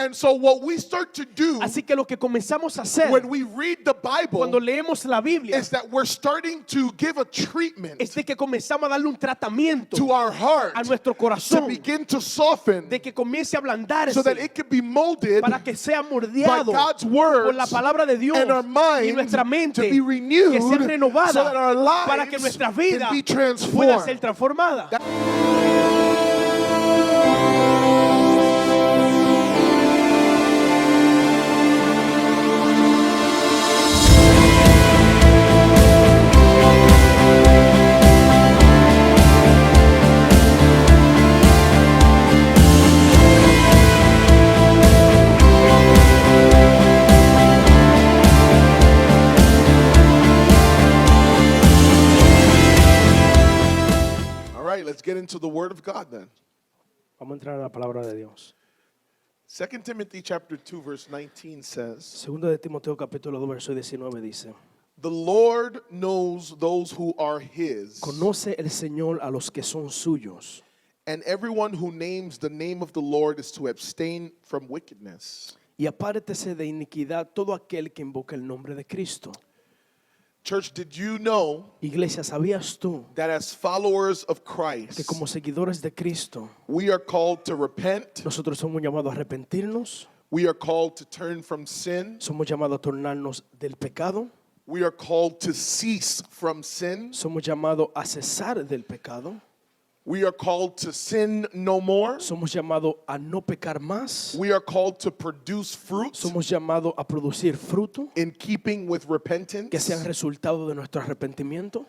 And so what we start to do Así que lo que comenzamos a hacer when we read the Bible cuando leemos la Biblia is that we're starting to give a treatment es de que comenzamos a darle un tratamiento to our heart a nuestro to corazón, begin to soften de que comience a ablandarse so that it can be molded para que sea by mordeado God's por la words palabra de Dios and our y minds nuestra to mente be que renewed sea renovada so that our para que lives nuestra can vida be pueda ser transformed. transformada. All right, let's get into the Word of God then. Vamos a entrar a la palabra de Dios. 2 Timothy chapter 2 verse 19 says, Segundo de Timoteo capítulo 2 verso 19 dice: the Lord knows those who are His, Conoce el Señor a los que son suyos, and everyone who names the name of the Lord is to abstain from wickedness. y apártese de iniquidad todo aquel que invoca el nombre de Cristo. Church, did you know Iglesia, ¿sabías tú that as followers of que Christ, como seguidores de Cristo we are called to repent, nosotros somos llamados a arrepentirnos, we are called to turn from sin, somos llamados a tornarnos del pecado, we are called to cease from sin, somos llamados a cesar del pecado, we are called to sin no more, somos llamados a no pecar más, we are called to produce fruit somos llamados a producir fruto in keeping with repentance. que sean resultado de nuestro arrepentimiento.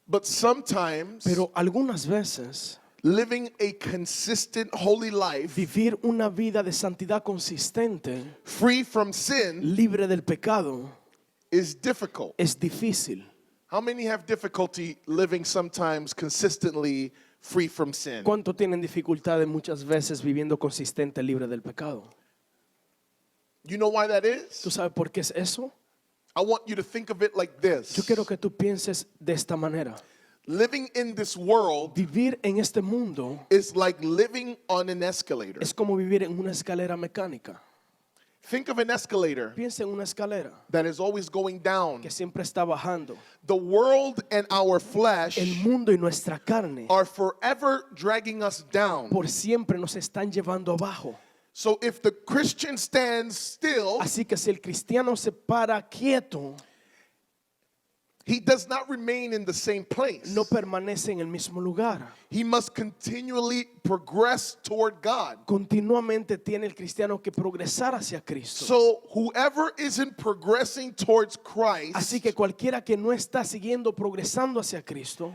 But sometimes Pero algunas veces living a consistent holy life vivir una vida de santidad consistente, free from sin libre del pecado, is difficult. es difícil. How many have difficulty living sometimes consistently free from sin? ¿Cuánto tienen dificultades muchas veces viviendo consistente, libre del pecado? You know why that is? ¿Tú sabes por qué es eso? I want you to think of it like this. Yo quiero que tú pienses de esta manera. Living in this world Vivir en este mundo is like living on an escalator. es como vivir en una escalera mecánica. Think of an escalator Piensa en una escalera that is always going down. que siempre está bajando. The world and our flesh El mundo y nuestra carne are forever dragging us down. por siempre nos están llevando abajo. So if the Christian stands still, Así que si el cristiano se para quieto, he does not remain in the same place. no permanece en el mismo lugar. He must continually progress toward God. Continuamente tiene el cristiano que progresar hacia Cristo. So whoever isn't progressing towards Christ Así que cualquiera que no está siguiendo progresando hacia Cristo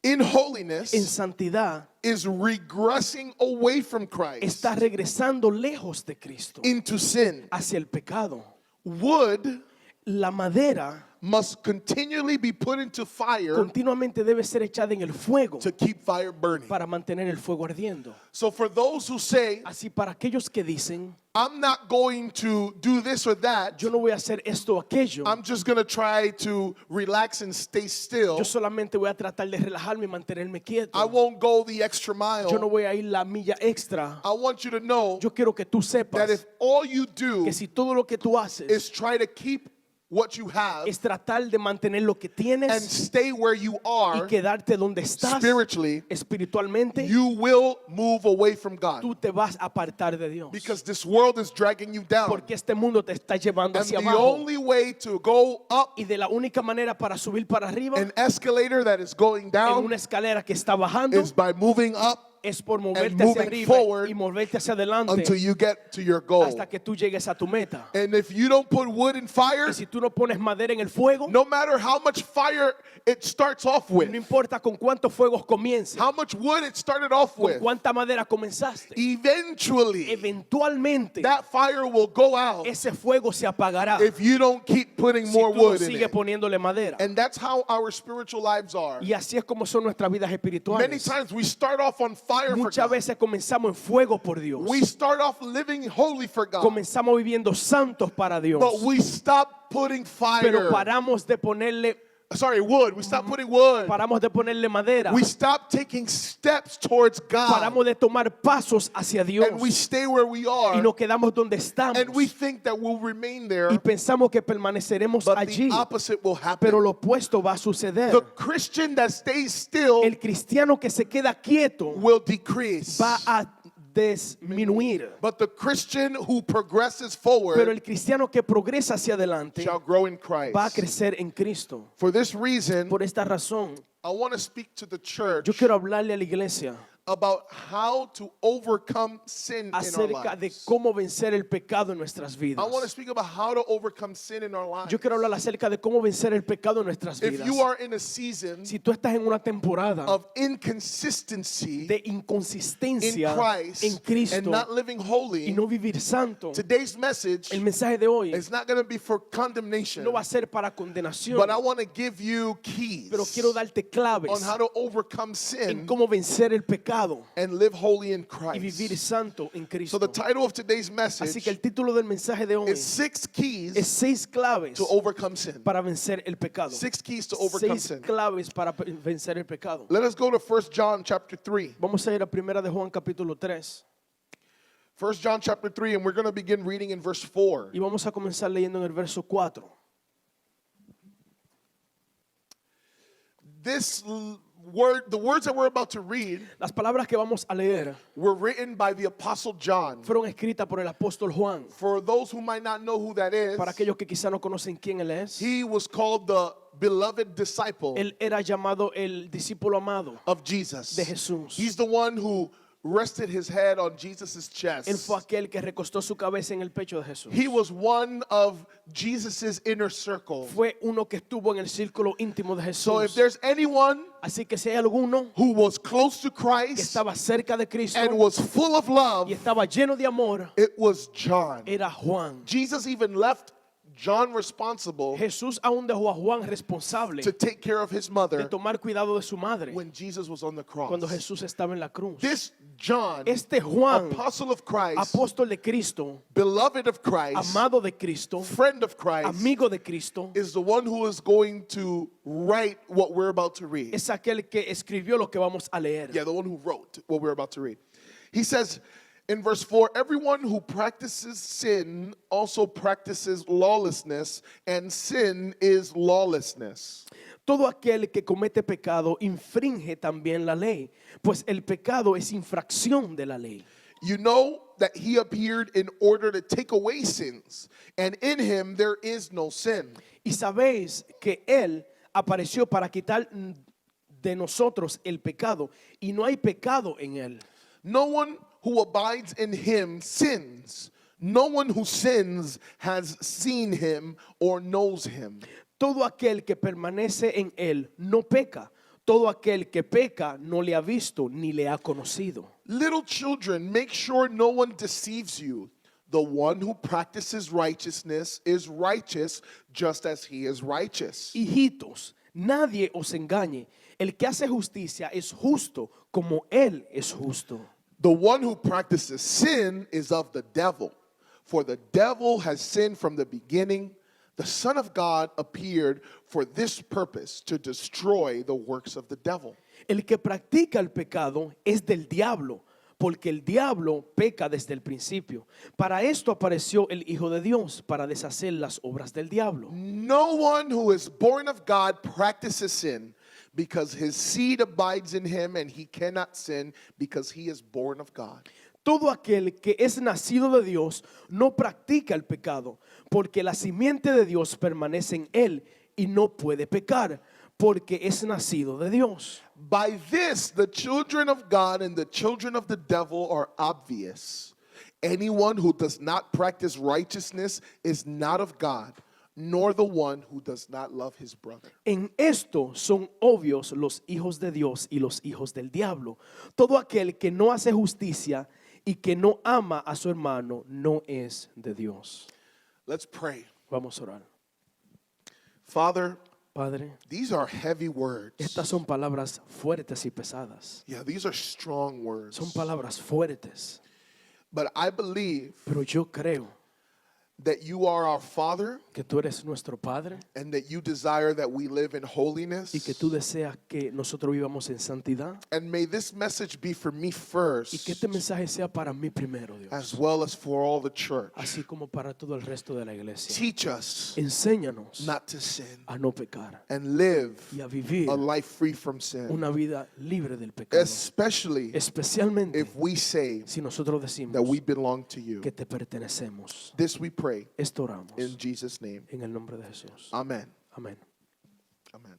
in holiness en santidad is regressing away from Christ está regresando lejos de Cristo into sin. hacia el pecado. Wood La madera must continually be put into fire continuamente debe ser echada en el fuego to keep fire burning. para mantener el fuego ardiendo. So for those who say, Así para aquellos que dicen, I'm not going to do this or that, yo no voy a hacer esto o aquello, I'm just going to try to relax and stay still. yo solamente voy a tratar de relajarme y mantenerme quieto, I won't go the extra mile. yo no voy a ir la milla extra. I want you to know Yo quiero que tú that sepas if all you do que si todo lo que tú haces is try to keep what you have es tratar de mantener lo que and tienes stay where you y are quedarte donde estás spiritually, espiritualmente, you will move away from God. tú te vas a apartar de Dios. Because this world is dragging you down. Porque este mundo te está llevando And hacia the abajo. only way to go up Y de la única manera para subir para arriba an escalator that is going en down una escalera que está bajando is by moving up es por moverte and hacia moving arriba forward y moverte hacia adelante until you get to your goal. hasta que tú llegues a tu meta. And if you don't put wood in fire, Y si tú no pones madera en el fuego, no matter how much fire it starts off with, no importa con cuántos fuegos comiences, how much wood it started off con with, cuánta madera comenzaste, eventually eventualmente that fire will go out ese fuego se apagará if you don't keep putting si more tú no wood in sigues it. poniéndole madera. And that's how our spiritual lives are. Y así es como son nuestras vidas Many espirituales. times we start off on fire for Muchas God. veces comenzamos en fuego por Dios. We start off living holy for God. Comenzamos viviendo santos para Dios. But we stop putting Pero fire paramos de ponerle sorry, wood. We stop putting wood. Paramos de ponerle madera. We stop taking steps towards God. Paramos de tomar pasos hacia Dios. And we stay where we Y are. nos quedamos donde estamos. And we think that we'll remain there. Y pensamos que permaneceremos But allí. the opposite will happen. Pero lo opuesto va a suceder. The Christian that stays still El cristiano que se queda quieto will decrease. va a disminuir. But the Christian who progresses Pero forward el cristiano que progresa hacia adelante shall grow in va a Christ. crecer en Cristo. For this reason, Por esta razón, I want to speak to the church yo quiero hablarle a la iglesia about how to overcome sin in our acerca de lives. cómo vencer el pecado en nuestras vidas. I want to speak about how to overcome sin in our lives. Yo quiero hablar acerca de cómo vencer el pecado en nuestras If vidas. you are in a season Si tú estás en una temporada of inconsistency de in inconsistencia Christ en Cristo and not living y holy, no vivir santo, today's message el mensaje de hoy is not going to be for condemnation, no va a ser para condenación, but I want to give you keys pero quiero darte claves on how to overcome en sin cómo vencer el pecado and live holy in y vivir Christ. santo en So Cristo. the title of today's Así message que el título del mensaje de hoy is 6 keys es 6 claves to overcome sin. para vencer el pecado. 6 keys to overcome 6 sin. claves para vencer el pecado. Let us go to 1 John chapter 3. Vamos a ir a primera de Juan capítulo 3 1 John chapter 3, and we're going to begin reading in verse 4. y vamos a comenzar leyendo en el verso 4. The words that we're about to read Las palabras que vamos a leer were written by the Apostle John. fueron escritas por el apóstol Juan. For those who might not know who that is, Para aquellos que quizá no conocen quién él es, he was called the beloved disciple él era llamado el discípulo amado of Jesus. de Jesús. He's the one who rested his head on Jesus' chest. Él fue aquel que recostó su cabeza en el pecho de Jesús. He was one of Jesus' inner circle. Fue uno que estuvo en el círculo íntimo de So if Jesús. there's anyone Así que si hay alguno who was close to que Christ estaba cerca de Cristo and was full of love, y estaba lleno de amor, it was John. era Juan. Jesus even left John responsible Jesús aún dejó a Juan responsable to take care of his de mother tomar cuidado de su madre when Jesus was on the cross. cuando Jesús estaba en la cruz. This John, Este Juan, apostle of Christ, apóstol de Cristo, beloved of Christ, amado de Cristo, friend of Christ, amigo de Cristo, is the one who is going to write what we're about to read. es aquel que escribió lo que vamos a leer. Yeah, the one who wrote what we're about to read. He says in verse 4, everyone who practices sin also practices lawlessness, and sin is lawlessness. Todo aquel que comete pecado infringe también la ley, pues el pecado es infracción de la ley. You know that he appeared in order to take away sins, and in him there is no sin. Y sabéis que Él apareció para quitar de nosotros el pecado, y no hay pecado en Él. No one who abides in him sins. No one who sins has seen him or knows him. Todo aquel que permanece en Él no peca. Todo aquel que peca no le ha visto ni le ha conocido. Little children, make sure no one deceives you. The one who practices righteousness is righteous just as he is righteous. Hijitos, nadie os engañe. El que hace justicia es justo como Él es justo. The one who practices sin is of the devil, for the devil has sinned from the beginning. The Son of God appeared for this purpose, to destroy the works of the devil. El que practica el pecado es del diablo, porque el diablo peca desde el principio. Para esto apareció el Hijo de Dios, para deshacer las obras del diablo. No one who is born of God practices sin, because his seed abides in him, and he cannot sin because he is born of God. Todo aquel que es nacido de Dios no practica el pecado, porque la simiente de Dios permanece en él y no puede pecar, porque es nacido de Dios. By this, the children of God and the children of the devil are obvious. Anyone who does not practice righteousness is not of God, nor the one who does not love his brother. En esto son obvios los hijos de Dios y los hijos del diablo. Todo aquel que no hace justicia y que no ama a su hermano no es de Dios. Let's pray. Vamos a orar. Father, Padre, these are heavy words. estas son palabras fuertes y pesadas. Yeah, these are strong words. Son palabras fuertes, But I believe pero yo creo that you are our Father que tú eres nuestro Padre and that you desire that we live in y que holiness. tú deseas que nosotros vivamos en santidad. And may this message be for me Y que first, este mensaje sea para mí primero, as Dios, well as for all the church. así como para todo el resto de la iglesia. Teach us Enséñanos not to sin a no pecar and live y a vivir a life free from sin, una vida libre del pecado, especially especialmente if we say si nosotros that decimos we belong to you. que te pertenecemos. This we pray Esto oramos in Jesus' name. en el nombre de Jesús. Amen. Amén. Amen.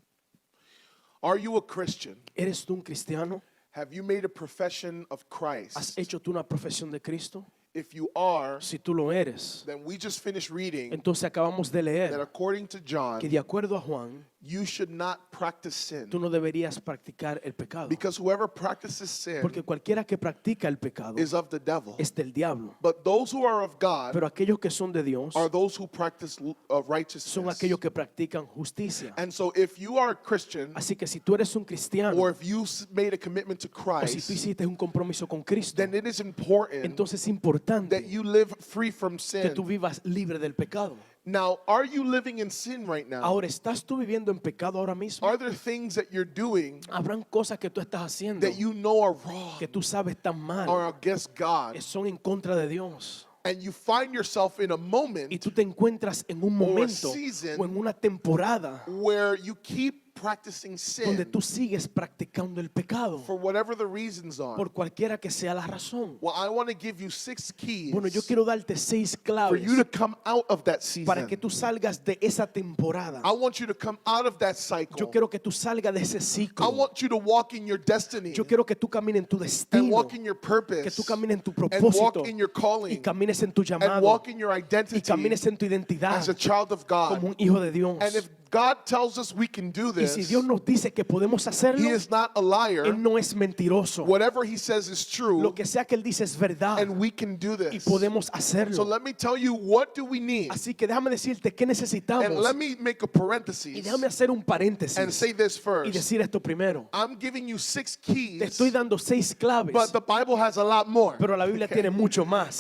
Are you a Christian? ¿Eres tú un cristiano? Have you made a profession of ¿Has Christ? hecho tú una profesión de Cristo? If you are, Si tú lo eres, then we just finished reading entonces acabamos de that leer according to John, que de acuerdo a Juan, you should not practice sin. tú no deberías practicar el pecado. Because whoever practices sin Porque cualquiera que practica el pecado is of the devil. es del diablo. But those who are of God Pero aquellos que son de Dios are those who practice son righteousness. aquellos que practican justicia. And so if you are a Christian, Así que si tú eres un cristiano or if you made a commitment to o si tú Christ, hiciste un compromiso con Cristo, then it is important entonces es that importante you live free from que tú sin. vivas libre del pecado. Now, are you living in sin right now? Ahora, ¿estás tú viviendo en pecado ahora mismo? Are there things that you're doing Habrán cosas que tú estás haciendo that you know are wrong que tú sabes tan or mal, against God, que son en contra de Dios. and you find yourself in a Y moment tú te encuentras en un momento season o en una temporada where you keep practicing donde sin tú sigues practicando el pecado for whatever the reasons are? por cualquiera que sea la razón? Well, I want to give you 6 keys Bueno, yo quiero darte 6 for claves you to come out of that para que season. tú salgas de esa temporada. I want you to come out of that Yo cycle. quiero que tú salgas de ese I ciclo. want you to walk in your destiny Yo quiero que tú camines en tu and destino, walk in your que purpose tú camines en tu and propósito walk in your y calling camines en tu and llamado walk in your y identity camines en tu identidad as a child of como God. un hijo de Dios. And if God tells us we can do Y si this, Dios nos dice que podemos hacerlo, He is not a liar. Él no es mentiroso. Whatever He says is true, Lo que sea que Él dice es verdad and we can do y this. podemos So hacerlo. let me tell you, what do we need? Así que déjame decirte qué And necesitamos let me make a y parenthesis déjame hacer un and paréntesis say this y first. decir esto primero. I'm giving you 6 Te keys, estoy dando 6 claves, but the Bible has a lot more. pero la Biblia tiene mucho más.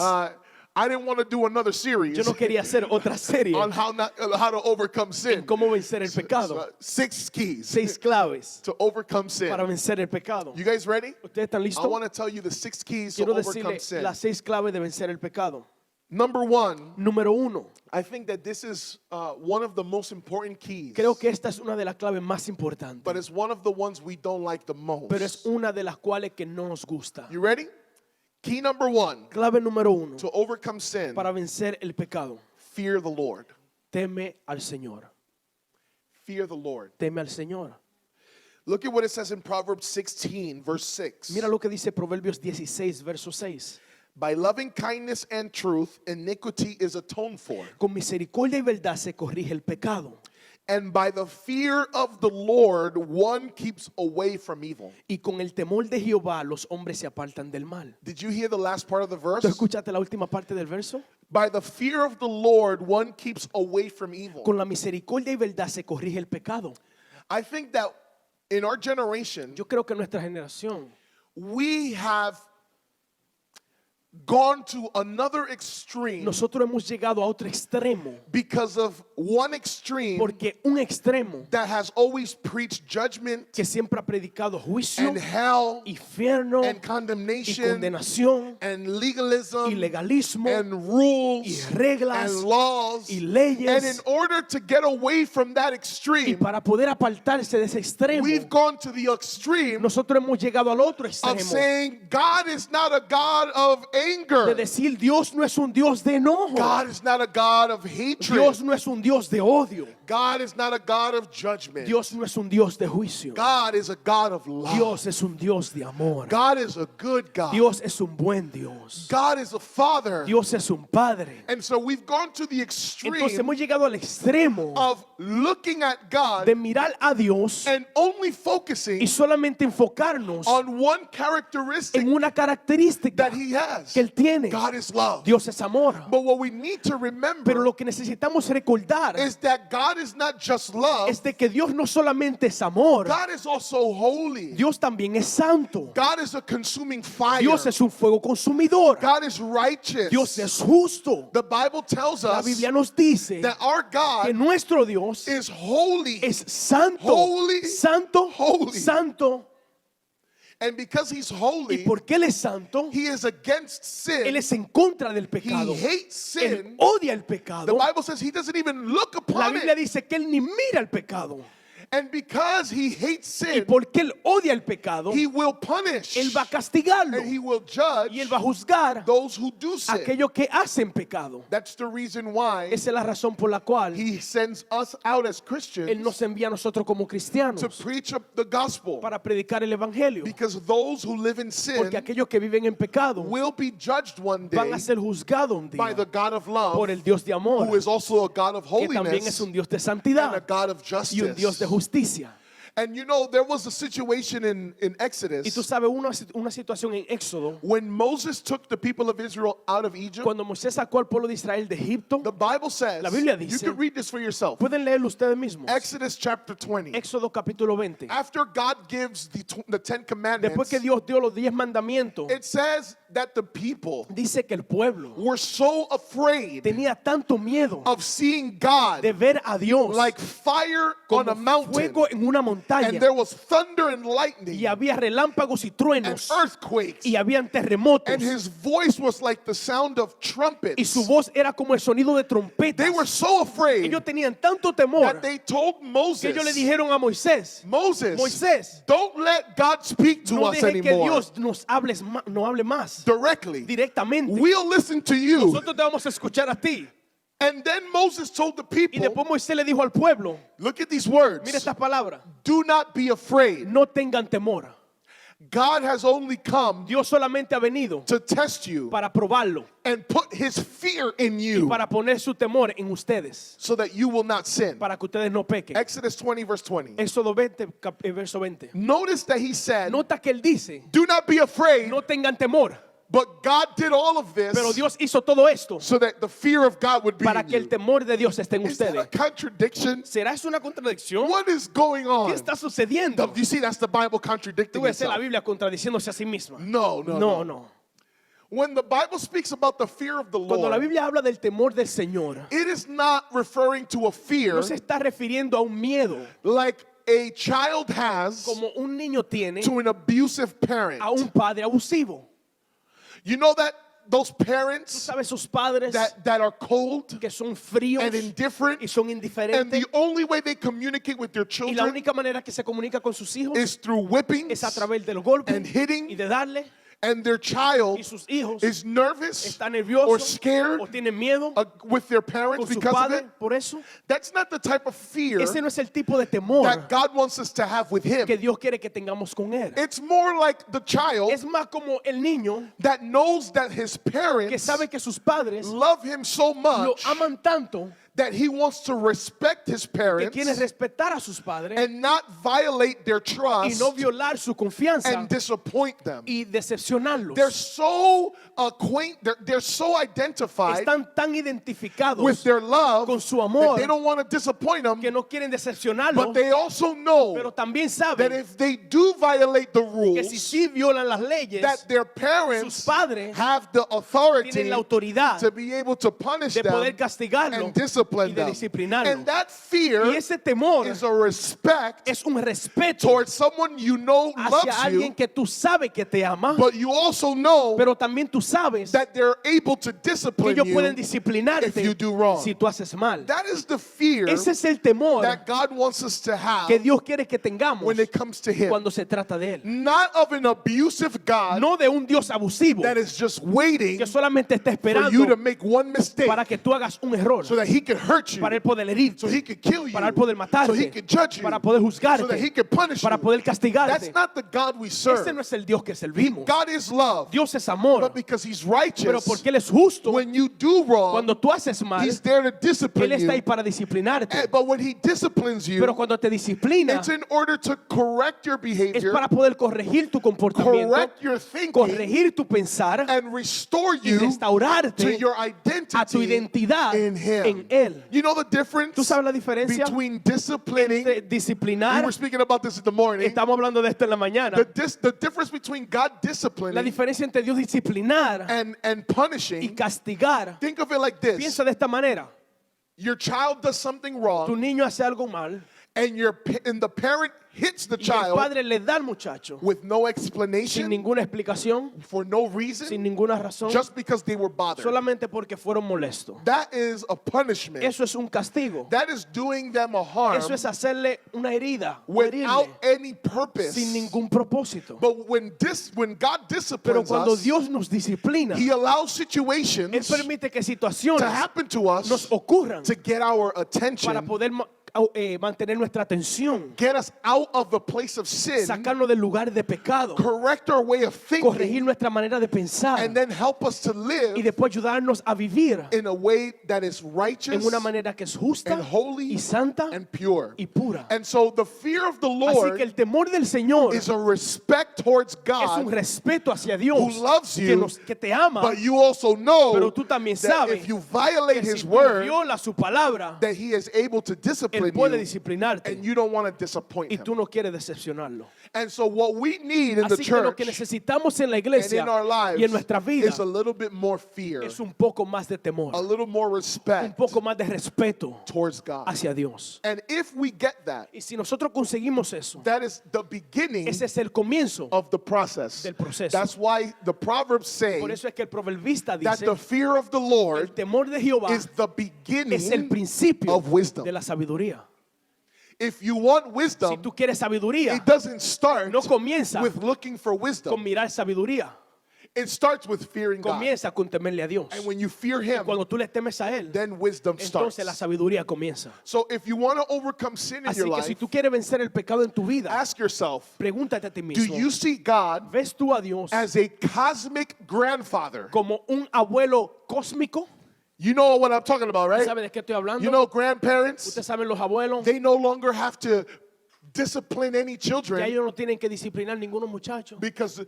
I didn't want to do another Yo series no quería hacer otra serie on how to overcome sin. en cómo vencer el pecado. 6 keys 6 claves to overcome sin. para vencer el pecado. You guys ready? ¿Ustedes están I listos? want to tell you the 6 keys to Quiero overcome decirle sin. las 6 claves de vencer el pecado. Number 1, Número 1, I think that this is one of the most important keys, creo que esta es una de las claves más but importantes, it's one of the ones we don't like the most. pero es una de las cuales que no nos gusta. You ready? Key number 1 Clave número 1, to overcome sin: para vencer el pecado. fear the Lord. Teme al Señor. Fear the Lord. Teme al Señor. Look at what it says in Proverbs 16, verse 6. Mira lo que dice Proverbios 16, verso 6. By loving kindness and truth, iniquity is atoned for. Con misericordia y verdad se corrige el pecado. And by the fear of the Lord, one keeps away from evil. Y con el temor de Jehová los hombres se apartan del mal. Did you hear the last part of the ¿Tú verse? escuchaste la última parte del verso? By the fear of the Lord, one keeps away from evil. Con la misericordia y verdad se corrige el pecado. I think that in our generation, Yo creo que nuestra generación we have gone to another extreme nosotros hemos llegado a otro extremo because of one extreme porque un extremo that has always preached judgment que siempre ha predicado juicio, and hell infierno and y condemnation condenación and y legalism legalismo and rules y reglas and laws. y leyes. And in order to get away from that Y extreme, para poder apartarse de ese extremo, we've gone to the extreme nosotros hemos llegado al otro of extremo saying God is not a God of de anger. decir Dios no es un Dios de enojo. God is not a God of hatred. Dios no es un Dios de odio. God is not a God of judgment. Dios no es un Dios de juicio. God is a God of love. Dios es un Dios de amor. God is a good God. Dios es un buen Dios. God is a Father. Dios es un Padre. And so we've gone to the Entonces extreme hemos llegado al extremo of looking at God de mirar a Dios and only focusing y solamente enfocarnos on one characteristic en una característica that He has. has. que Él tiene. God is love. Dios es amor. But what we need to Pero remember lo que necesitamos recordar is that God is not just love, es de que Dios no solamente es amor, God is also holy. Dios también es santo. God is a consuming fire. Dios es un fuego consumidor. God is righteous. Dios es justo. The Bible tells La us Biblia nos dice that our que God nuestro Dios is holy. es santo, Holy, santo, holy. santo. And because he's Y holy, porque Él es santo, he is against Él sin. es en contra del He pecado. hates Él sin. odia el The pecado. Bible says he doesn't even look La upon Biblia it. dice que Él ni mira el pecado. And because he hates Y sin, porque Él odia el pecado, he will punish Él va a castigarlo. and he will judge Y Él va a juzgar those who do a sin. aquellos que hacen pecado. That's the reason why Esa es la razón por la cual he sends us out as Él Christians nos envía a nosotros como to cristianos preach the gospel. para predicar el evangelio. Because those who live in sin Porque aquellos que viven en pecado will be judged one van day a ser juzgados un by the día God of por love, el Dios de amor, who is also a God of que también es holiness un Dios de and a santidad God of y un Dios de justice. justicia. And you know, there was a situation in Y tú Exodus sabes una situación en Éxodo, when Moses took the people of Israel out of Egypt. cuando Moisés sacó al pueblo de Israel de Egipto. The Bible says, La Biblia you dice- can read this for yourself. Pueden leerlo ustedes mismos. Exodus chapter 20. Éxodo capítulo 20. After God gives the Ten Commandments, Después que Dios dio los 10 mandamientos, it says that the people dice que el pueblo were so afraid tenía tanto miedo of seeing God de ver a Dios like fire on a como mountain, fuego en una and montaña, there was thunder and lightning y había relámpagos y and truenos earthquakes, y habían terremotos, and his voice was like the sound of y trumpets. su voz era como el sonido de trompetas. They were so afraid Ellos tenían tanto temor that they told que Moses, ellos le dijeron a Moisés, Moisés, don't let God speak to no us deje que anymore Dios no hable más directly. directamente. We'll listen to you. Nosotros te vamos a escuchar a ti. And then Moses told the Y people, después Moisés le dijo al pueblo, look at these words. mira estas palabras, Do not be afraid. no tengan temor. God has only come Dios solamente ha venido to test you para probarlo and put his fear in y you para poner su temor en ustedes, so that you will not sin. para que ustedes no pequen. Exodus 20, verse 20. Éxodo 20, verso 20. Notice that he said, Nota que él dice, do not be afraid, no tengan temor, but God did all of pero this Dios hizo todo esto so that the fear of God would be para in que el you. temor de Dios esté en Is that a ustedes. contradiction? ¿Será eso una contradicción? What is going ¿Qué on? está sucediendo? You see, that's the Bible Tú contradicting ves la itself. Biblia contradiciéndose a sí misma. No. No. When the Bible speaks about the fear of the Cuando la Lord, Biblia habla del temor del Señor, it is not referring to a fear no se está refiriendo a un miedo like a child has como un niño tiene to an abusive parent. a un padre abusivo. You know that those Tú parents sabes, esos padres that are cold que son fríos and indifferent, y son and indiferentes, the only way they communicate with their y la children única manera que se comunica con sus hijos is through whippings, es a través de los golpes and hitting, y de darle, and their y child sus hijos is nervous están nerviosos or scared o tienen miedo with their con parents sus because of padres. it. Por eso, That's not the type of fear ese no es el tipo de temor that God wants us to have with Him. que Dios quiere que tengamos con Él. It's more like the child Es más como el niño that knows that his que parents sabe que sus padres love him so lo much aman tanto that he wants to respect his que parents quiere respetar a sus padres and not violate their y trust no violar su confianza and disappoint them. y decepcionarlos. They're so they're so identified Están tan identificados with their love con su that amor they don't want to disappoint them, que no quieren decepcionarlos, but they also know pero también that saben if they do violate the que si rules, sí violan las leyes, that their sus parents padres have the authority tienen la autoridad to be able to punish de poder them castigarlo and discipline y de them. disciplinarlo. And that fear Y ese temor is a respect es un respeto towards someone you know hacia loves alguien you, que tú sabes que te ama, but you also know pero también tú sabes that they're able to que discipline ellos pueden you disciplinarte if you do wrong. si tú haces mal. That is the fear Ese es el temor that God wants us to have que Dios quiere que tengamos when it comes to Him. cuando se trata de Él. Not of an abusive God No de un Dios abusivo that is just waiting que solamente está for you to esperando make one mistake para que tú hagas un error so that He can hurt you, para él poder herirte, so he could kill you, para él poder matarte, so he could judge you, para poder juzgarte, so that he could punish para you. poder castigarte. That's not the God we serve. Ese no es el Dios que servimos. God is love, Dios es amor, but because he's pero righteous, porque él es justo, when you do wrong, cuando tú haces mal, he's there to él discipline está ahí you. para disciplinarte. But when he disciplines you, Pero cuando te disciplina, it's in order to correct your es behavior, para poder corregir tu comportamiento, correct your thinking, corregir tu pensar and restore y you to restaurarte your a identity tu identidad in him. en él. You know the difference ¿Tú sabes la diferencia between disciplining? entre We disciplinar? were speaking about this in the morning. Estamos hablando de esto en la mañana. The difference between God La disciplining diferencia entre Dios disciplinar and y punishing. castigar. Think of it like this: Piensa de esta manera. your child does something Tu wrong, niño hace algo mal and the parent hits the y el child padre le da al muchacho with no sin explanation, ninguna explicación, for no sin reason, ninguna razón, just because they were bothered. solamente porque fueron molestos. That is a punishment. Eso es un castigo. That is doing them a harm Eso es hacerle una herida o without herirle any purpose. sin ningún propósito. But when God Pero disciplines cuando us, Dios nos disciplina, He allows Él situations permite que to situaciones happen to us nos ocurran to get our para attention, poder mantener nuestra atención, get us out of the place of sin, sacarnos del lugar de pecado, correct our way of corregir thinking, nuestra manera de pensar and then help us to y live después ayudarnos a vivir in a way that is en righteous una manera que es justa and holy y santa and pure. y pura. And so the fear of the Así que el Lord temor del Señor is a respect towards es un God, respeto hacia Dios who loves que, you, que te ama, but you also know pero tú también that sabes if you violate que His si tú word, violas su palabra, that He is able to Él discipline puede you, disciplinarte and you don't want to disappoint y Him. tú no quieres decepcionarlo. And so what we need in the Así que lo church que necesitamos en la and iglesia in our y en lives nuestra vida is a little bit more fear, es un poco más de temor, a little more un respect poco más de respeto towards God. hacia Dios. And if we get that, Y si nosotros conseguimos eso, that is the beginning ese es el comienzo. of the process. Del proceso. That's why the Proverbs say Por eso es que el proverbista that dice, the fear of the el Lord temor de Jehová is the es el beginning principio of wisdom. de la sabiduría. If you want Si wisdom, tú quieres sabiduría, it doesn't start no comienza with looking for con wisdom. mirar sabiduría, It starts with fearing God. comienza con temerle a Dios. And when you fear Him, Cuando tú le temes a Él, then wisdom starts. entonces la sabiduría comienza. So if you want to overcome sin in Así your que si life, tú quieres vencer el pecado en tu vida, ask yourself, pregúntate a ti do mismo, you see God ¿ves tú a Dios as a cosmic grandfather? como un abuelo cósmico? You know what I'm talking about, right? ¿Sabe de qué estoy hablando? You know grandparents, Ustedes saben los abuelos, they no longer have to discipline any ya children ellos no tienen que disciplinar ninguno muchacho, because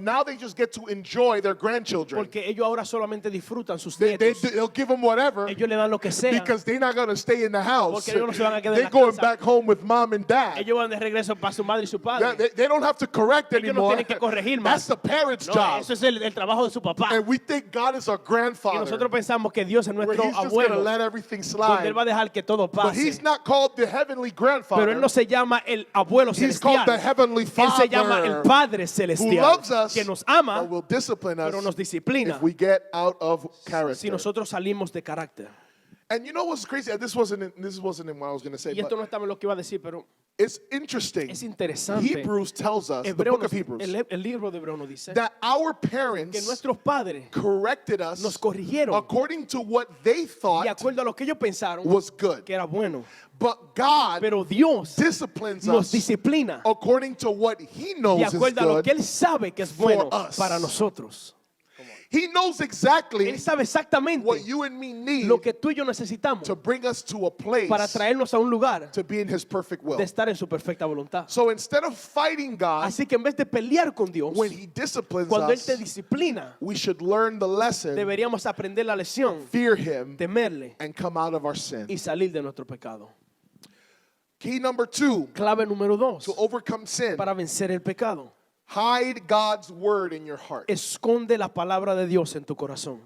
now they just get to enjoy their grandchildren. porque ellos ahora solamente disfrutan sus They'll nietos. give them whatever Ellos le dan lo que sea. because they're not going to stay in the house. Porque ellos no se van a quedar en They're la going casa. back home with mom and dad. Ellos van de regreso para su madre y su Yeah, padre. they don't have to correct Ellos no anymore. tienen que corregir That's más. the parents' No, job. eso es el trabajo de su papá. And we think God is our Y grandfather, nosotros pensamos que Dios es where nuestro He's just going to abuelo, let everything donde Él va a slide. dejar que todo But He's pase. not called the heavenly Pero grandfather. Él no se llama el abuelo He's called the celestial. heavenly Él se llama Father el Padre who celestial, loves us que nos ama, but will discipline us pero nos disciplina if we get out of si character. nosotros salimos de carácter. And you know what's crazy? This wasn't in what I was going to say, Y esto but no estaba en lo que iba a decir, pero it's interesting. es interesante. Hebrews tells us, the Hebreo book nos- of Hebrews, el libro de Hebreo nos dice that our que parents nuestros padres corrected us nos corrigieron according to what they de thought acuerdo a lo que ellos pensaron was good. que era bueno. But God Pero Dios disciplines nos us disciplina according to what He de knows is acuerdo a lo que good. Él sabe que es bueno us. para nosotros. He knows exactly Él sabe exactamente what you and me need lo que tú y yo necesitamos to bring us to a place para traernos a un lugar to be in His perfect will. de estar en su perfecta voluntad. So instead of fighting God Así que en vez de pelear con Dios, when He disciplines cuando Él te us, disciplina, we should learn the lesson, deberíamos aprender la lección, fear Him, temerle and come out of our sin. y salir de nuestro pecado. Key number 2, Clave número 2, to overcome sin, para vencer el pecado. hide God's word in your heart. Esconde la palabra de Dios en tu corazón.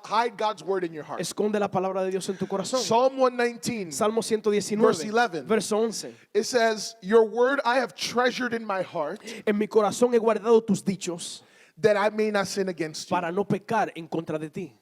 Hide God's word in your heart. Esconde la palabra de Dios en tu corazón. Psalm 119, Salmo 119, Verse 11. verso 11. it says, Your word I have treasured in my heart, En mi corazón he guardado tus dichos that I may not sin against you. para no pecar en contra de ti.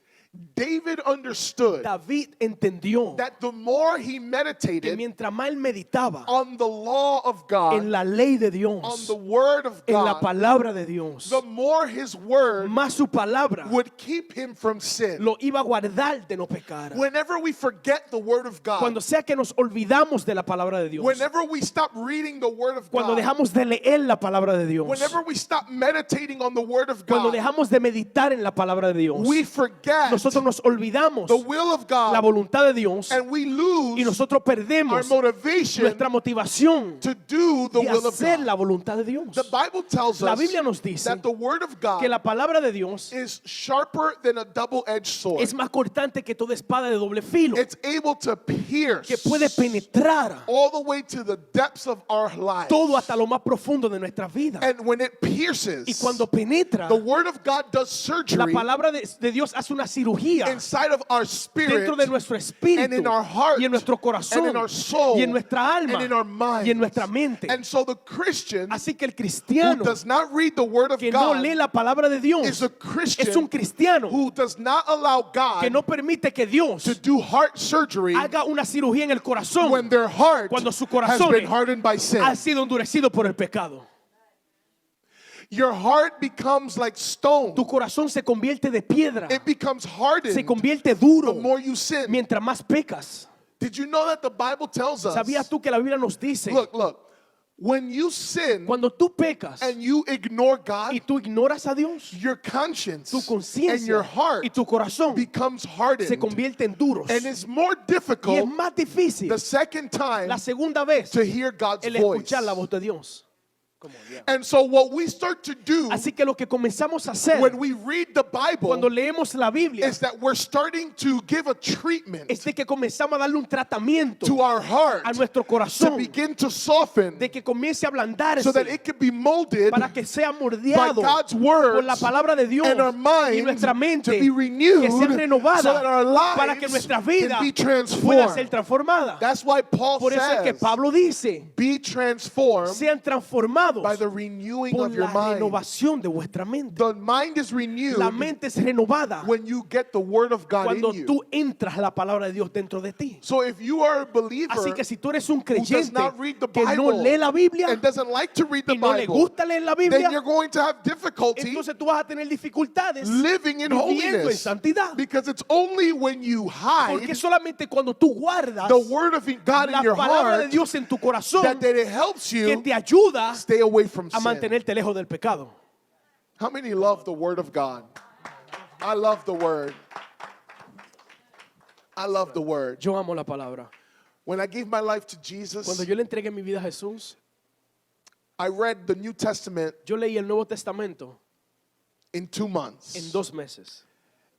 David understood David entendió that the more he que meditated mientras más él meditaba on the law of en God, la ley de on Dios, the word of en la God, palabra de Dios, the more his word más su palabra would keep him from sin. lo iba a guardar de no pecar. Whenever we forget the word of God, Cuando sea que nos olvidamos de la palabra de Dios, whenever we stop reading the word of cuando God, dejamos de leer la palabra de Dios, whenever we stop meditating on the word of cuando God, dejamos de meditar en la palabra de Dios, we forget nosotros nos olvidamos the will of la God voluntad de Dios and we y lose nosotros our perdemos motivation nuestra motivación to do the de will of hacer God. la voluntad de Dios. The Bible tells La us Biblia nos dice that the word of que la God palabra de Dios is sharper than a double-edged sword. es más cortante que toda espada de doble filo, It's able to pierce que puede penetrar all the way to the depths of our lives. todo hasta lo más profundo de nuestra vida. And when it Y pierces, cuando penetra, the word of God does la surgery palabra de Dios hace una cirugía inside of our spirit dentro de nuestro espíritu and in our heart y en nuestro corazón and in our soul y en nuestra alma and in our mind. y en nuestra mente. And so the Christian Así que el who cristiano does not read the word of que no lee God la palabra de is Dios a Christian es un cristiano who does not allow que God no permite que Dios to do heart surgery haga una cirugía en el corazón when their heart cuando su has corazón been hardened by sin. ha sido endurecido por el pecado. Your heart becomes like stone. Tu corazón se convierte de piedra, It becomes hardened se convierte the duro more you sin. mientras más pecas. Did you know that the Bible tells us? ¿Sabías tú que la Biblia nos dice, Look. When you sin cuando tú pecas and you ignore God, y tú ignoras a Dios, your conscience tu and conciencia your heart y tu corazón becomes hardened. se convierte en duros. And it's more Y es difficult más difícil the second time la segunda vez to hear God's el voice. escuchar la voz de Dios. And so what we start to do Así que lo que comenzamos a hacer when we read the Bible cuando leemos la Biblia is that we're starting to give a treatment es de que comenzamos a darle un tratamiento to our heart a nuestro to corazón, begin to soften de que comience a ablandarse so that it can be molded para que sea by mordeado God's por la words palabra de Dios and our y minds nuestra to mente be renewed que sea renovada so that our para que lives nuestra vida can be pueda ser transformed. transformada. That's why Paul Por eso es que says, Pablo dice, be transformed sean transformados by the renewing por of your la mind. renovación de vuestra mente. The mind is renewed La mente es renovada when you get the word of God cuando in you. tú entras la palabra de Dios dentro de ti. So if you are a believer Así que si tú eres un who does creyente not read the que no Bible lee la Biblia and doesn't like to read the y no le Bible, gusta leer la then Biblia, you're going to have difficulty entonces tú vas a tener dificultades living in viviendo en holiness. santidad. Because it's only when you hide Porque solamente cuando tú guardas the word of God la in your palabra de heart Dios en tu corazón that it helps que you te ayuda stay away from a sin. mantenerte lejos del pecado. How many love the word of God? I love the word. I love the word. Yo amo la palabra. When I gave my life to Jesus, Cuando yo le entregué mi vida a Jesús, I read the New Testament yo leí el Nuevo Testamento in 2 months. en 2 meses.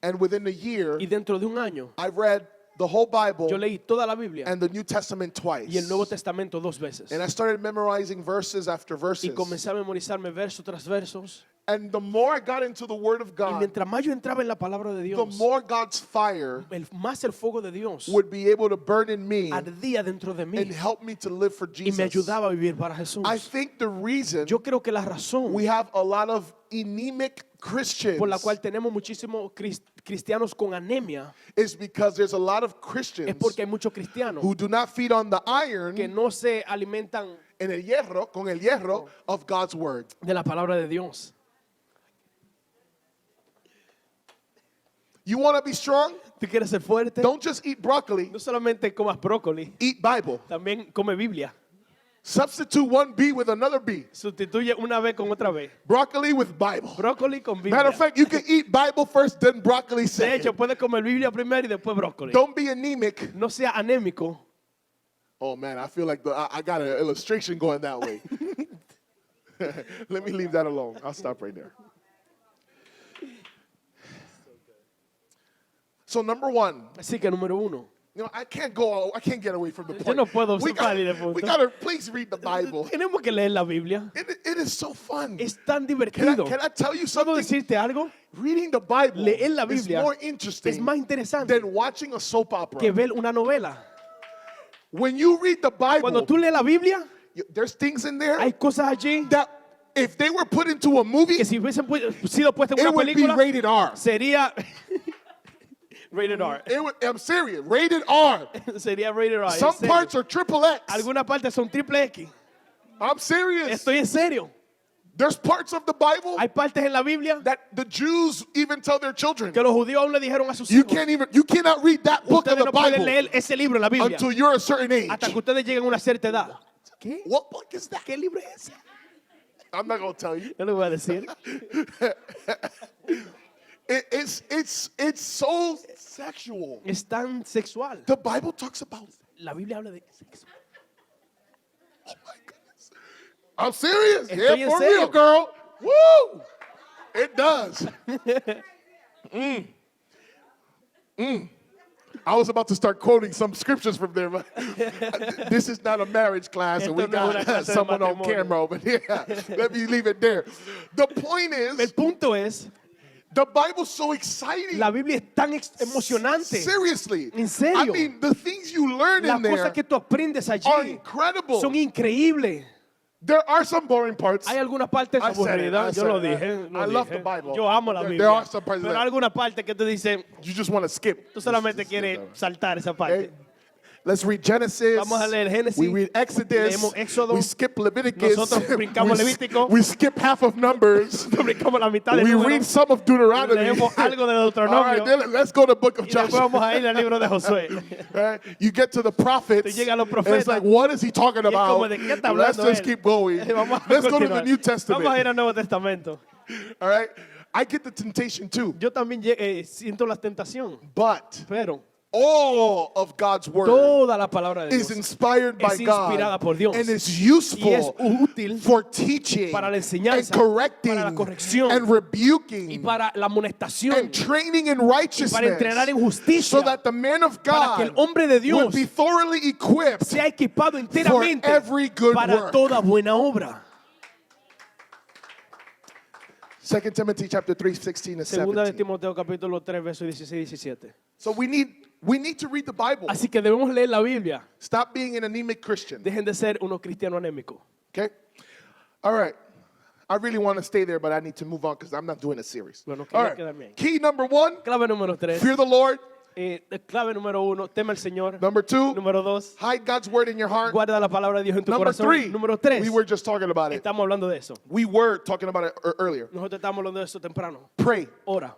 And within a year, Y dentro de un año, I read the whole Bible yo leí toda la Biblia and the New Testament twice. y el Nuevo Testamento 2 veces. And I started memorizing verses after Y verses. comencé a memorizarme verso tras versos. And the more I got into the Word of Y God, mientras más yo entraba en la palabra de the Dios, more God's fire más el fuego de Dios would be able to burn in me ardía dentro de and mí help me to live for y me Jesus. ayudaba a vivir para Jesús. I think the reason Yo creo que la razón we have a lot of anemic Christians por la cual tenemos muchísimos cristianos con anemia is because there's a lot of es Christians porque hay muchos cristianos who do not feed on the iron que no se alimentan en el hierro, con el hierro of God's Word. de la palabra de Dios. You want to be strong? ¿Tú quieres ser fuerte? Don't just eat broccoli, No solamente comas brócoli, eat Bible. también come Biblia. Substitute one B with another B. Sustituye una vez con otra vez. Broccoli with Bible. Brócoli con Biblia. Matter of fact, you can eat Bible first, then broccoli De hecho, second. puedes comer Biblia primero y después brócoli. Don't be anemic. No sea anémico. Oh man, I feel like I got an illustration going that way. Let me leave that alone. I'll stop right there. So number one, Así que número 1. you know, I can't get away from the Yo point. no puedo we salir del punto. gotta please read the Bible. Tenemos que leer la Biblia. It is so fun. Es tan Can divertido. I tell you ¿Puedo something? decirte algo? Reading the Bible Leer la is Biblia more Es interesting más interesante than watching a soap opera. que ver una novela. When you read the Cuando Bible, tú lees la Biblia, there's things in there hay cosas allí that if they were put into a movie, que si hubiesen sido puestas en it una would be película, rated R. sería Rated R. I'm serious. Rated R. Sería rated R. en Some serio. parts are triple X. Algunas partes son triple X. I'm serious. Estoy en serio. There's parts of the Bible Hay partes en la Biblia that the Jews even tell their children. que los judíos aún le dijeron a sus You hijos. you cannot read that book of Ustedes the no pueden Bible leer ese libro en la Biblia until you're a certain age. hasta que ustedes lleguen a una cierta edad. ¿Qué? What book is that? ¿Qué libro es ese? I'm not going to tell you. Yo le voy a decir. It's so sexual. Es tan sexual. The Bible talks about it. La Biblia habla de sexo. Oh my goodness. I'm serious. Estoy Yeah, en for serio. real, girl. Woo! It does. I was about to start quoting some scriptures from there, but this is not a marriage class, and we Esto no es una got clase de someone on matrimonio. camera over here. Let me leave it there. The point El is, punto es, the Bible's so exciting. la Biblia es tan emocionante. Seriously. En serio. I mean, the things you learn Las in there cosas que tú aprendes are allí incredible. son increíbles. There are some boring parts. Hay algunas partes I said it, I aburridas, yo lo said it. dije. I love the Bible. Yo amo la There Biblia. are some parts Pero that- hay algunas partes que tú dices, You just want to skip. tú solamente quieres saltar esa parte. Okay? Let's read Genesis. Vamos a leer Génesis. We read Exodus. Leemos Éxodo. We skip Leviticus. Nosotros brincamos we, Levítico. we skip half of Numbers. Brincamos la mitad del we número. read some of Deuteronomy. Leemos algo de All right, Deuteronomio. then let's go to the book of Y después Joshua. vamos a ir al libro de Josué. Right? You get to the prophets. Tú llegas a los and it's profetas. like, what is he talking Y es como, about? ¿de qué está Let's hablando just él? keep going. Vamos a Let's go to the continuar. New Testament. Vamos a ir al Nuevo Testamento. All right? I get the temptation too. Yo también siento la tentación, But pero all of God's word toda la palabra de is Dios inspired by es inspirada God por Dios. and is y es useful útil for teaching para la and enseñanza, correcting para la corrección and y rebuking para la amonestación and training in y para righteousness entrenar en justicia, so that the man of para que el God hombre de would Dios be thoroughly equipped sea equipado enteramente every good para work. toda buena obra. 2 Timothy chapter 3, 16 and Segunda de 17. Timoteo capítulo 3 versos 16 y 17. So we need to read the Bible. Así que debemos leer la Biblia. Stop being an anemic Christian. Dejen de ser unos cristianos anémicos. Okay? All right. I really want to stay there, but I need to move on because I'm not doing a series. Bueno, All quería quedarme right. ahí. Key number 1, Clave número 3. fear the Lord. Clave número 1, teme al Señor. Number 2, Número 2, hide God's word in your heart. guarda la palabra de Dios en tu Number corazón. 3, Número 3, we were just talking about it. estamos hablando de eso. We were talking about it earlier. Nosotros estamos hablando de eso temprano. Pray. Ora.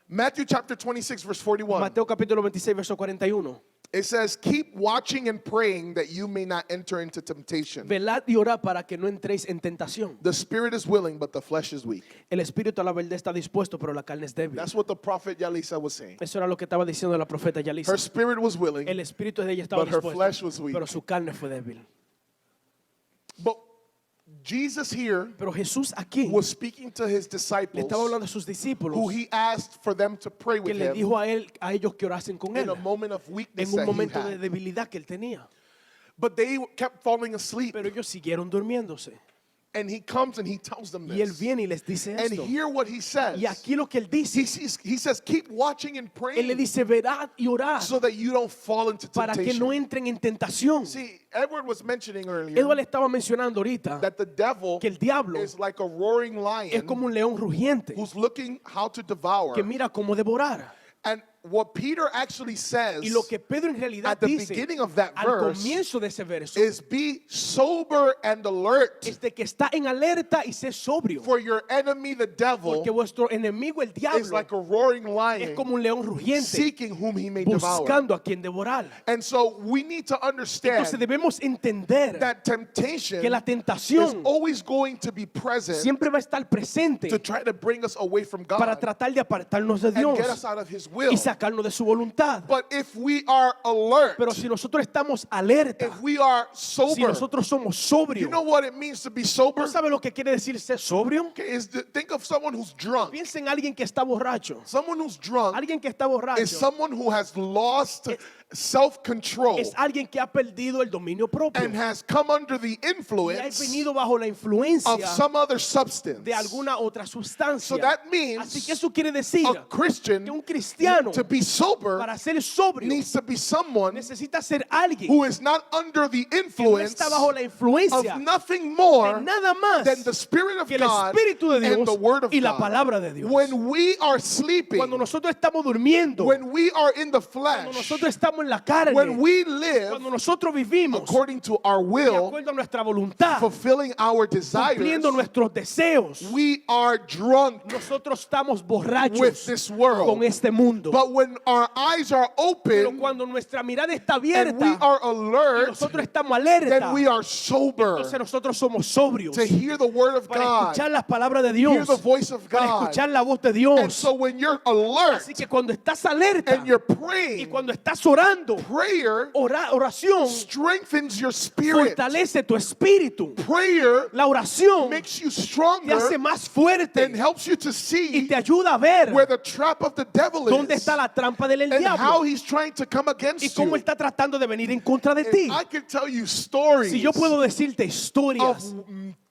Matthew chapter 26, verse 41. Mateo capítulo 26, verso 41. It says, keep watching and praying that you may not enter into temptation. Velad y orad para que no entréis en tentación. The spirit is willing, but the flesh is weak. El espíritu a la verdad está dispuesto, pero la carne es débil. That's what the prophet Yalisa was saying. Eso era lo que estaba diciendo la profeta Yalisa. Her spirit was willing, El espíritu de ella estaba but her flesh was dispuesto, weak. pero su carne fue débil. But Jesus here Pero Jesús aquí was speaking to his le disciples estaba hablando a sus discípulos, who he asked for them to pray que with le him dijo a ellos que orasen con in él a moment of weakness en un that he momento de had. debilidad que él tenía. But they kept falling asleep. Pero ellos siguieron durmiéndose. And he comes and he tells them Y él this. viene y les dice And esto. hear what he says. Y aquí lo que él dice, He says, keep watching and él le praying dice, verad y orad so that you don't fall into para que no temptation. entren en tentación. See, Edward was mentioning earlier Edward le estaba mencionando ahorita that the devil que el diablo is like a roaring es lion como un león rugiente who's looking how to devour. que mira cómo devorar. And what Peter actually says Y lo que Pedro en realidad at the dice beginning of that al verse comienzo de ese verso is be sober and alert, es de que está en alerta y sé sobrio, for your enemy the devil porque vuestro enemigo el is diablo like a roaring es lion como un león rugiente seeking whom he may devour. buscando a quien devorar. And so we need to understand Entonces debemos entender that temptation que la is tentación always going to be present siempre va a estar presente to try to bring us away from para God tratar de apartarnos de and Dios get us out of his will. y sacarnos de su voluntad. But if we are alert, Pero si nosotros estamos alerta, if we are si sober, nosotros somos you sobrios, know what it means to be sober? ¿no sabe lo que quiere decir ser sobrio? Okay, think of someone who's drunk. Piensa en alguien que está borracho. Someone who's drunk Alguien que está is borracho someone who has lost self-control es alguien que ha perdido el dominio propio and has come under the y ha influence venido bajo la influencia of some other substance. de alguna otra sustancia. So that Así means que eso quiere decir a Christian, que un cristiano, to be sober, para ser sobrio, needs to be someone necesita ser alguien who is not under the que no influence está bajo la influencia of nothing de more nada más than the Spirit of que el God Espíritu de and Dios the Word of y la God. palabra de Dios. When we are sleeping, Cuando nosotros estamos durmiendo, when we are in the cuando flesh, nosotros estamos en la carne, when we live cuando nosotros vivimos according to our de will, acuerdo a nuestra voluntad, fulfilling our desires, cumpliendo nuestros deseos, we are drunk nosotros estamos with borrachos this world. con este mundo. But when our eyes are Pero open cuando nuestra mirada está and we abierta are y alert, nosotros estamos then alerta, we are sober entonces nosotros somos sobrios to hear the word of para God, escuchar las palabras de hear Dios, the voice of para God. escuchar la voz de And Dios. so when you're alert Así que cuando estás alerta and you're y praying, cuando estás orando, prayer oración strengthens your spirit. fortalece tu espíritu. Prayer La oración makes you te stronger hace más fuerte and helps you to y see te ayuda a ver where the trap of the devil dónde is está la trampa del and how diablo he's trying to come y against cómo you. está tratando de venir en contra de ti. I can tell you stories Si yo puedo decirte historias of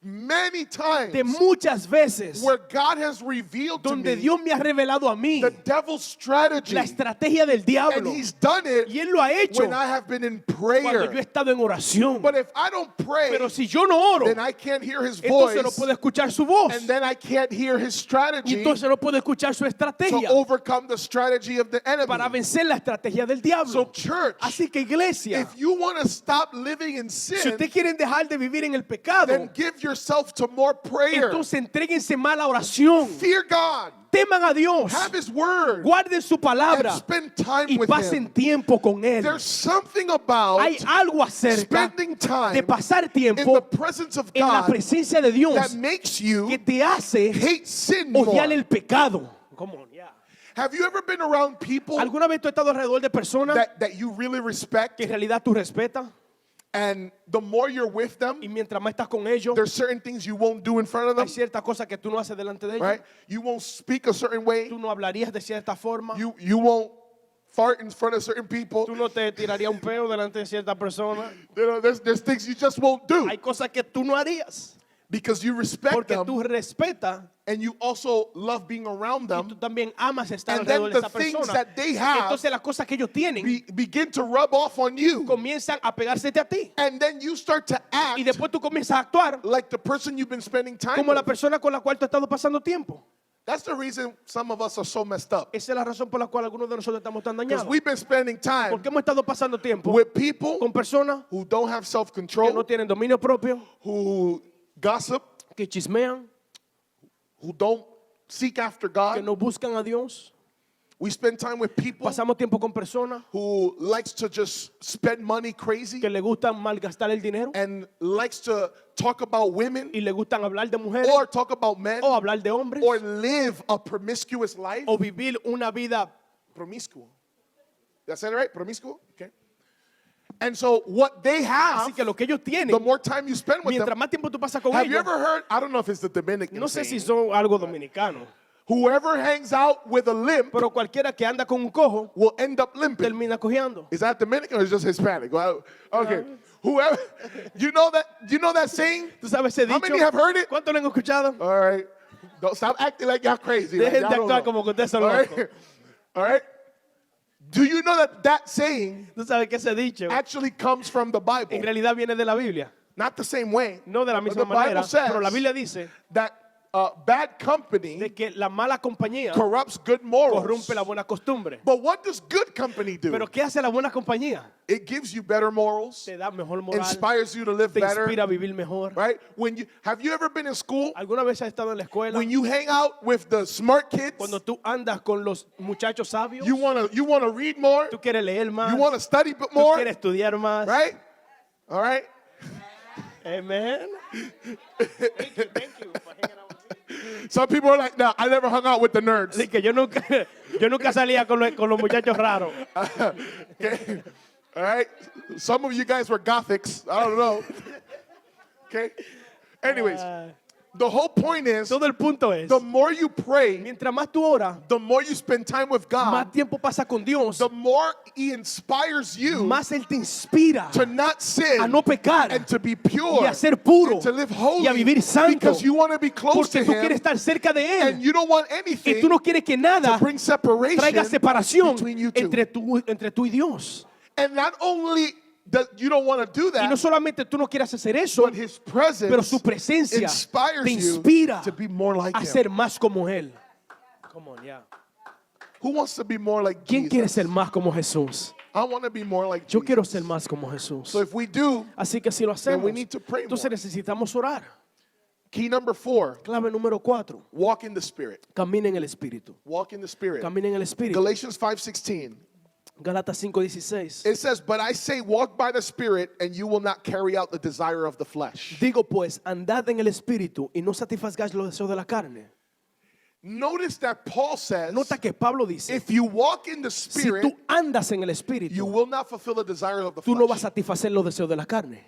many times de muchas veces where God has revealed to donde me Dios me ha revelado a mí the devil's strategy, la estrategia del and diablo he's done it y él lo ha hecho when I have been in cuando yo he prayer. estado en oración. But if I don't pray, Pero si yo no oro, then I can't hear his voice, entonces no puedo escuchar su voz and then I can't hear his y strategy entonces no puedo escuchar su to estrategia overcome the strategy of the para enemy. vencer la estrategia del So diablo. church, Así que iglesia, if you want to stop living in si sin, ustedes quieren dejar de vivir en el pecado, then give yourself to more prayer. entonces entréguense más a la oración. Fear God. Teman a Dios, Have his word. guarden su And palabra spend time y with pasen him. tiempo con Él. There's something about Hay algo acerca spending time de pasar in tiempo the presence of en la God presencia de Dios that makes you que te hace hate sin odiar more. el pecado. Come on, yeah. Have you ever been around people ¿Alguna vez tú has estado alrededor de personas that you really respect, que en realidad tú respetas and the more you're with them, y mientras más estás con ellos, there's certain things you won't do in front of hay them, ciertas cosas que tú no haces delante de ellos? right? You won't speak a certain way. Tú no hablarías de cierta forma. You won't fart in front of certain people. Tú no te tirarías un peo delante de cierta persona. You know, there's things you just won't do Hay cosas que tú no harías because you respect porque them tú respetas and you also love being around y them. tú también amas estar And then alrededor de the esa things persona. that they have Entonces las cosas que ellos tienen begin to rub off on you. comienzan a pegársete a ti And then you start to act y después tú comienzas a actuar like the person you've been spending time como la with. persona con la cual tú has estado pasando tiempo. That's the reason some of us are so messed up. Esa es la razón por la cual algunos de nosotros estamos tan Because dañados. we've been spending time Porque hemos estado pasando tiempo with people con personas who don't have que no self-control, tienen dominio propio, who gossip, que chismean, who don't seek after que God. no buscan a Dios. We spend time with people Pasamos tiempo con personas who likes to just spend money crazy que le gustan malgastar el dinero and likes to talk about women y le gustan hablar de mujeres or talk about men o hablar de hombres or live a promiscuous life. o vivir una vida. Promiscuo. Did I say it right? Promiscuo? Okay. And so what they have, Así que lo que ellos the tienen, more time you spend with mientras them, más tiempo tú pasas con have you ellos, ever heard, I don't know if it's the Dominican no sé si saying, son algo dominicano, whoever hangs out with a limp pero cualquiera que anda con un cojo will end up limping. termina cojeando. Is that Dominican or is it just Hispanic? Well, okay. Whoever, you know that saying? ¿Tú sabes ese How dicho? many have heard it? ¿Cuántos lo han escuchado? All right. Don't stop acting like y'all crazy. Like Dejen y'all de don't actuar know. como que ustedes son All locos. right. All right. Do you know that saying ¿Tú sabes que ese dicho actually comes from the en Bible? realidad viene de la Biblia? Not the same way. No de la But misma the manera, Bible says pero la Biblia dice that bad company de que la mala compañía corrupts good morals. corrompe la buena costumbre. But what does good company do? Pero ¿qué hace la buena compañía? It gives you better morals, Te da mejor moral, inspires you to live te better, inspira a vivir mejor. right? Have you ever been in school? ¿Alguna vez has estado en la escuela? When you hang out with the smart kids, Cuando tú andas con los muchachos sabios, you wanna read more, tú quieres leer más, you wanna study but tú more, quieres estudiar más. right? All right. Amen. Thank you for hanging out with me. Some people are like, no, I never hung out with the nerds. Así que yo nunca salía con los muchachos raros. Okay. All right. Some of you guys were gothics. I don't know. Okay. Anyways, The whole point is, Todo el punto es, the more you pray, mientras más tú oras, the more you spend time with más God, tiempo pasa con Dios, the more He inspires you más Él te inspira to not sin a no pecar and to be y pure a ser puro and to live y a holy vivir santo, because you want to be close porque to tú quieres Him estar cerca de and Él you don't want y anything tú no quieres que nada to bring separation traiga separación between you two. entre tú y Dios. And not only that you don't want to do Y no that, solamente tú no quieres hacer eso, but His presence pero su presencia inspires te you inspira to be more like a Him. ser más como Él. Come on, yeah. Who wants to be more like ¿Quién quiere Jesus? ser más como Jesús? I want to be more like Yo Jesus. quiero ser más como Jesús. So if we do, Así que si lo then hacemos, we need to pray entonces more. necesitamos orar. Key number 4, Clave número 4. walk in the Spirit. Camina en el Espíritu. Walk in the Spirit. Camina en el Espíritu. Galatians 5:16. Gálatas 5:16. It says, "But I say, walk by the Spirit, and you will not carry out the desire of the flesh." Digo pues, andad en el Espíritu y no satisfagáis los deseos de la carne. Notice that Paul says, Nota que Pablo dice, if you walk in the si Spirit, tú andas en el you Espíritu, will not fulfill the desire of the tú no vas flesh. a satisfacer los deseos de la carne.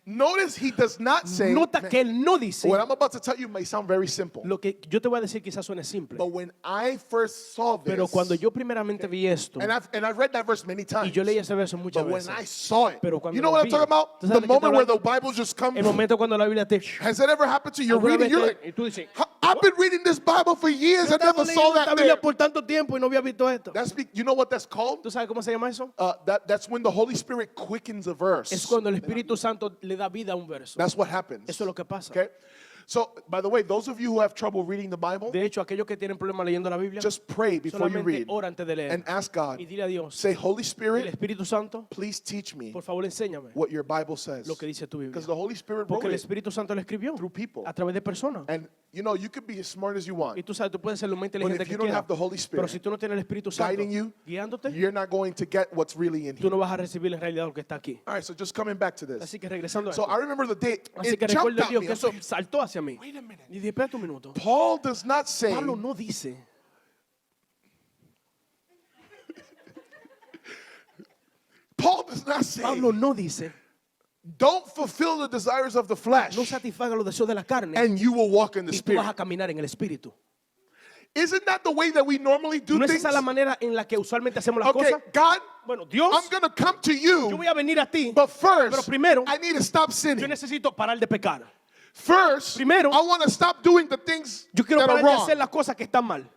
Notice he does not say, Nota que él no dice, what I'm about to tell you may sound very simple, lo que yo te voy a decir quizás suene simple, but when I first saw this, pero cuando yo primeramente vi esto, and I've read that verse many y times, yo leí ese verso muchas but when veces, I saw it, pero cuando you know lo what I'm vi, talking about? ¿tú sabes The de qué te moment where hablo? the Bible just comes. el momento cuando la Biblia te... Has it ever happened to you? You're alguna reading, vez you're te- like, y tú dices, I've been reading this Bible for years. I yo estaba never saw leyendo that esta there. Biblia por tanto tiempo y no había visto esto. You know what that's called? ¿Tú sabes cómo se llama eso? That's when the Holy Spirit quickens a verse. Es cuando el Espíritu Santo le da vida a un verso. That's what happens. Eso es lo que pasa. Okay? So, by the way, those of you who have trouble reading the Bible, De hecho, aquellos que tienen problemas leyendo la Biblia, just pray before you solamente read ora antes de leer and ask God. y dile a Dios, Say, Holy el Spirit, Espíritu Santo, please teach me por favor enséñame what your Bible says. lo que dice tu Biblia. Because the Holy Spirit Porque wrote el it. Espíritu Santo lo escribió through people. a través de personas. And you know, you could be as smart as you want. Y tú sabes, tú puedes ser lo más But inteligente if que you don't quieras. have the Holy Pero Spirit si tú no tienes el Espíritu Santo guiding you, guiándote, you're not going to get what's really in tú here. no vas a recibir en realidad lo que está aquí. All right, so just coming back to this. Así que regresando a So esto. I remember the day Así it que jumped recuerdo at Dios me. que I'm eso so, saltó hacia mí. wait a minute. Y dije, espérate un minuto. Paul does not say, Pablo no dice, Paul does not say, Pablo no dice, don't fulfill the desires of the flesh no satisfaga los deseos de la carne and you will walk in the y tú vas a Spirit. caminar en el Espíritu. Isn't that the way that we normally do ¿No es things? esa la manera en la que usualmente hacemos las Okay, cosas? God, Bueno, Dios, I'm going to come to yo you, voy a venir a ti, but pero first, primero, I need to stop yo sinning. necesito parar de pecar. First, Primero, I want to stop doing the things Yo quiero that are parar de wrong. hacer las cosas que están mal.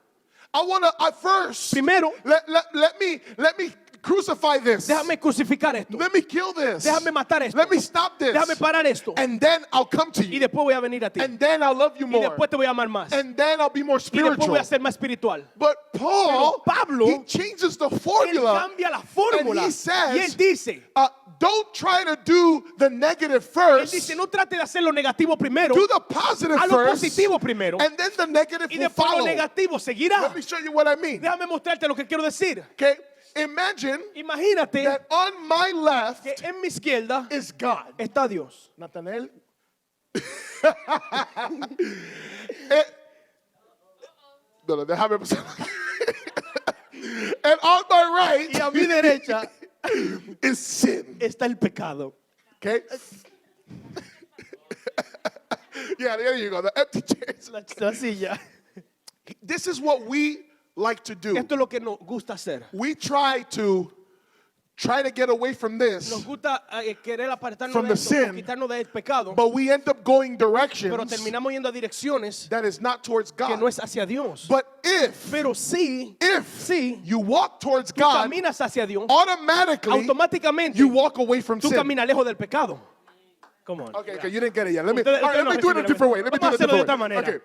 I want to, first, Primero, let me crucify this. déjame crucificar esto. Let me kill this. Déjame matar esto. Let me stop this. Déjame parar esto. And then I'll come to Y you. después voy a venir a ti. And then I'll love you Y more. después te voy a amar más. And then I'll be more Y después spiritual. voy a ser más espiritual. But Paul, Pero Pablo, he changes the Él formula. cambia la fórmula. And he says, Y él dice, don't try to do the negative él first. dice, no trate de hacer lo negativo primero, Do the positive haz lo first. positivo primero. And then the negative Y will después lo follow. negativo seguirá. Let me show you what I mean. Déjame mostrarte lo que quiero decir. Okay? Imagine Imagínate that on my left que en mi izquierda is God. está Dios. Nathanael. No, déjame pasar. And on my Y a right mi derecha is sin. está el pecado. Okay? Yeah, there you go. The empty chairs. La silla. This is what we like to do. Esto es lo que nos gusta hacer. We try to get away from Nos this, gusta querer apartarnos From de the esto, sin. quitarnos del pecado, but we end up going pero directions terminamos yendo a direcciones that is not towards que God. no es hacia Dios. But if Pero sí, sí, you walk towards tú God, caminas hacia Dios, automatically automáticamente you walk away from tú sin. caminas lejos del pecado. Come on. Okay, okay, you didn't get it yet. Let me Ustedes- all right, ustedes let no me do it a recibieron different way. eso. Let me do Vamos it a a hacerlo de different way. esta manera. Okay.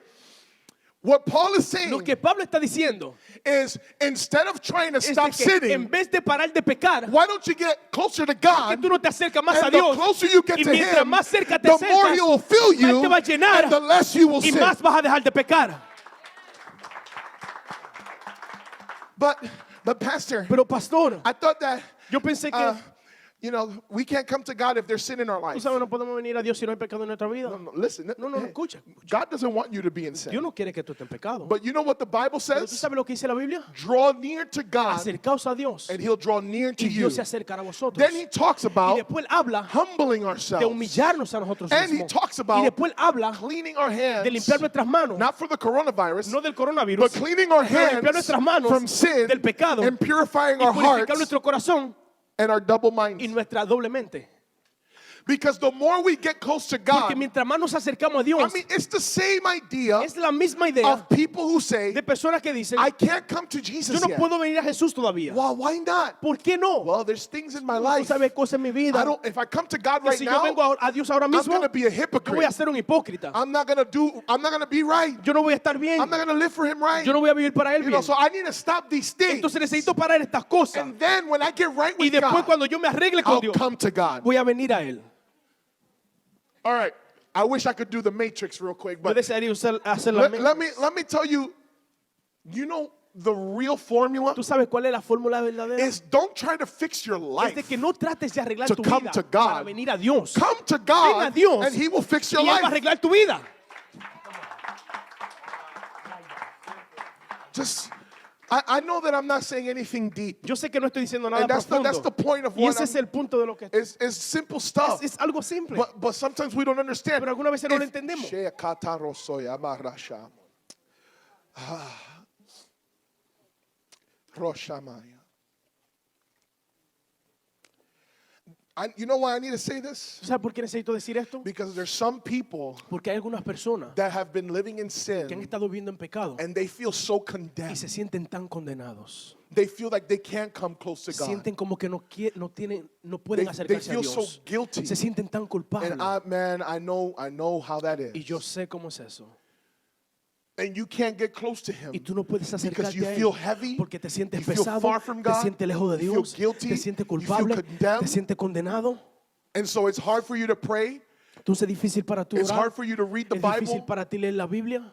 What Paul is saying Lo que Pablo está diciendo is instead of trying to es de stop que en sinning, vez de parar de pecar, why don't you get closer to que God? tú no te acercas más a And the Dios, closer you get y to mientras Him, más cerca te the more acercas, He will fill más you, te va a llenar and the less you will y sin. más vas a dejar de pecar. But Pastor, Pero pastor, I thought that yo pensé que You know, we can't come to God if there's sin in our Tú life. sabes, no podemos venir a Dios si no hay pecado en nuestra vida. No, listen. No, escucha. God doesn't want you to be in Dios sin. no quiere que tú estés en pecado. But you know what the Bible Pero tú says? sabes lo que dice la Biblia. Draw near to God Acercaos a Dios and he'll draw near to y you. Dios se acercará a vosotros. Then he talks Y about después habla humbling de ourselves. humillarnos a nosotros And he mismos. talks Y about después habla cleaning our de hands, limpiar nuestras manos, not for the coronavirus, no del but coronavirus, cleaning our pero limpiar hands nuestras manos from sin del pecado and purifying y our purificar hearts nuestro corazón and our double y minds. nuestra doble mente. Because the more we get close to Porque God, mientras más nos acercamos a Dios, I mean, it's the same idea es la misma idea of people who say, de personas que dicen, I can't come to yo Jesus no yet. puedo venir a Jesús todavía. Well, why not? ¿Por qué no? Well, there's things in my Tú life. sabes cosas en mi vida. If I come to God Que right si yo now, vengo a Dios ahora I'm mismo, going to be a yo voy a hypocrite. ser un hipócrita. I'm not going to be right. Yo no voy a estar bien. I'm not going to live for him right. Yo no voy a vivir para Él You know, bien. so I need to stop these things. Entonces necesito parar estas cosas. And then when I get right Y with después God, cuando yo me arregle con I'll Dios, come to God. voy a venir a Él. All right. I wish I could do the matrix real quick, Yo but desearía hacer la let me tell you, you know, the real formula ¿Tú sabes cuál es la fórmula verdadera? is don't try to fix your Es de life. que no trates de arreglar to tu come vida to God. para venir a Dios. Come to Ven a God Dios and he will fix your y Él va a life. arreglar tu vida. Just I know that I'm not saying anything deep. Yo sé que no estoy diciendo nada And that's profundo. the point of Y what ese es el punto de lo que it's simple stuff. es algo simple. But sometimes we don't understand. Pero algunas veces no lo If- entendemos. Sheakatarosoya amarasha. Roshamaya. You know why I need to say this? ¿Tú sabes por qué necesito decir esto? Because there's some people Porque hay algunas personas that have been living in que han sin estado viviendo en pecado and they feel so y condemned. se sienten tan condenados. They feel like they can't come close to God. Sienten como que no They pueden acercarse a feel so Dios. guilty. Se sienten tan culpables. And I know how that Y yo is. sé cómo es eso. And you can't get close to him Y tú no puedes because acercarte you a feel Él heavy, porque te sientes you feel pesado, far from te God, sientes lejos de you feel Dios, guilty, te sientes you feel culpable, condemned. te sientes condenado. And so it's hard for you to pray. Entonces es difícil para tú It's orar. hard for you to read the Es difícil Bible. para ti leer la Biblia.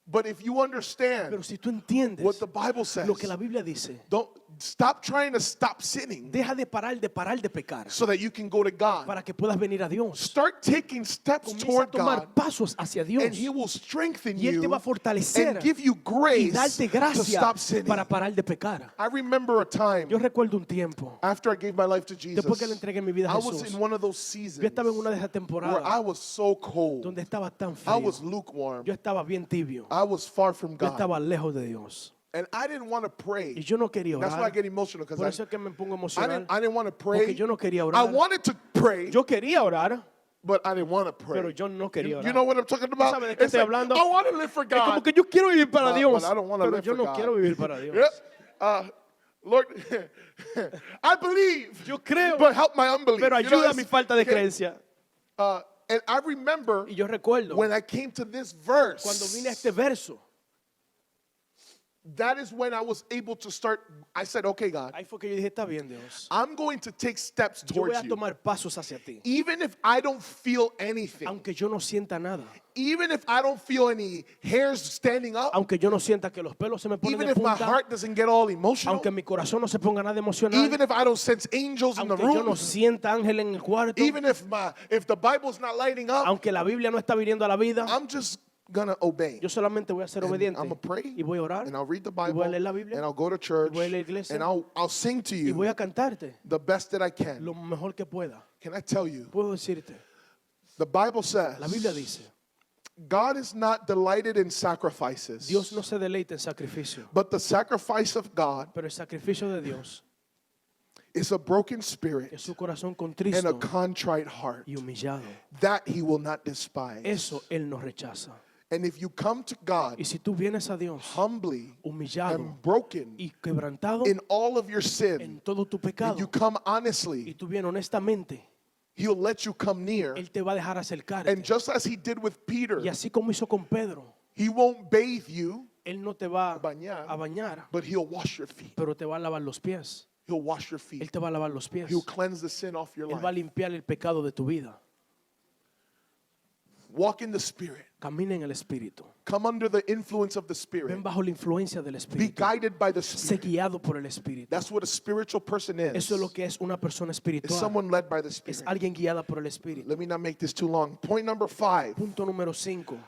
But if you understand Pero si tú entiendes what the Bible says, lo que la Biblia dice, don't stop trying to stop sinning deja de parar de pecar so that you can go to God. para que puedas venir a Dios. Start taking steps Comienza a toward tomar God, pasos hacia Dios and He will strengthen y Él te you va a fortalecer and give you y grace darte to gracia stop sinning. para parar de pecar. I remember a time Yo recuerdo un tiempo, after I gave my life to Jesus, después que le entregué mi vida a I was Jesús, in one of those seasons yo estaba en una de esas where temporadas I was so cold. donde estaba tan I frío. was lukewarm. Yo estaba bien tibio. I was far from Yo God. estaba lejos de Dios. And I didn't want to Y pray. yo no quería That's why I orar. get emotional Por because eso es que me pongo I emocional. didn't want to Porque pray. yo no quería I orar. wanted to pray, Yo quería orar, but I didn't want to pray. pero yo no quería You orar. know what I'm talking about? sabes de qué It's estoy like, hablando? I want to live for Es como God. que yo quiero vivir para But Dios, I don't wanna pero live yo for no God. quiero vivir para Dios. Yep. Lord, I believe, Yo creo, but help my unbelief. pero You know, ayuda a it's- mi falta de okay, creencia. And I remember Y yo recuerdo when I came to this verse, cuando vine a este verso, that is when I was able to start. I said, okay, God, ahí fue que yo dije, está bien, Dios. I'm going to take steps Yo voy towards a you. tomar pasos hacia ti. Even if I don't feel anything, Aunque yo no sienta nada. even if I don't feel any hairs standing up, Aunque yo no sienta que los pelos se me ponen even de if my punta. heart doesn't get all emotional, Aunque mi corazón no se ponga nada emocional. even if I don't sense angels in the Aunque yo room, no sienta ángel en el cuarto. even if the Bible's not lighting up, Aunque la Biblia no está viniendo a la vida. I'm just gonna obey. Yo solamente voy a ser And obediente. I'm gonna pray, Y voy a orar. and I'll read the Y Bible, voy a leer la Biblia. and I'll go to church, voy a la iglesia. and I'll sing to Y voy you a cantarte the best that I can. lo mejor que pueda. Can I tell you? Puedo decirte. The Bible La Biblia says dice, God is not delighted in sacrifices, Dios no se deleita en sacrificio. but the sacrifice of God Pero el sacrificio de Dios is a broken spirit es su corazón and a contristo contrite heart y humillado. that He will not despise. Eso Él no rechaza. And if you come to God Y si tú vienes a Dios humbly humillado and broken y quebrantado in all of your sin, en todo tu and pecado you come y honestly, tú vienes honestamente, He'll let you come near. Él te va a dejar acercarte. And just as He did with Peter, Y así como hizo con Pedro, He won't bathe you, Él no te va bañar, a bañar, but He'll wash your feet. pero te va a lavar los pies. He'll wash your Él feet. te va a lavar los pies. He'll cleanse the sin off your Él va a life. limpiar el pecado de tu vida. Walk in the Spirit. Camina en el Espíritu. Come under the influence of the Ven Spirit. bajo la influencia del Be Espíritu. guided by the Sé Spirit. guiado por el Espíritu. That's what a spiritual person is. Eso es lo que es una persona It's espiritual. someone led by the Es Spirit. alguien guiada por el Espíritu. Let me not make this too long. Point number 5. Punto número 5.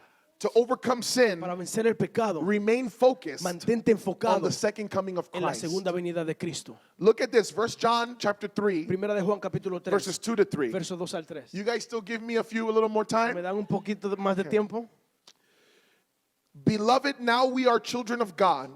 To overcome sin, Para vencer el pecado, remain focused mantente on enfocado the second coming of en la Christ. segunda venida de Cristo. Look at this. Verse John chapter 3, Primera de Juan capítulo 3, verses 2 to 3. versos 2 al 3. You guys still give me a little more ¿Me time? dan un poquito más de tiempo? Beloved, now we are children of God,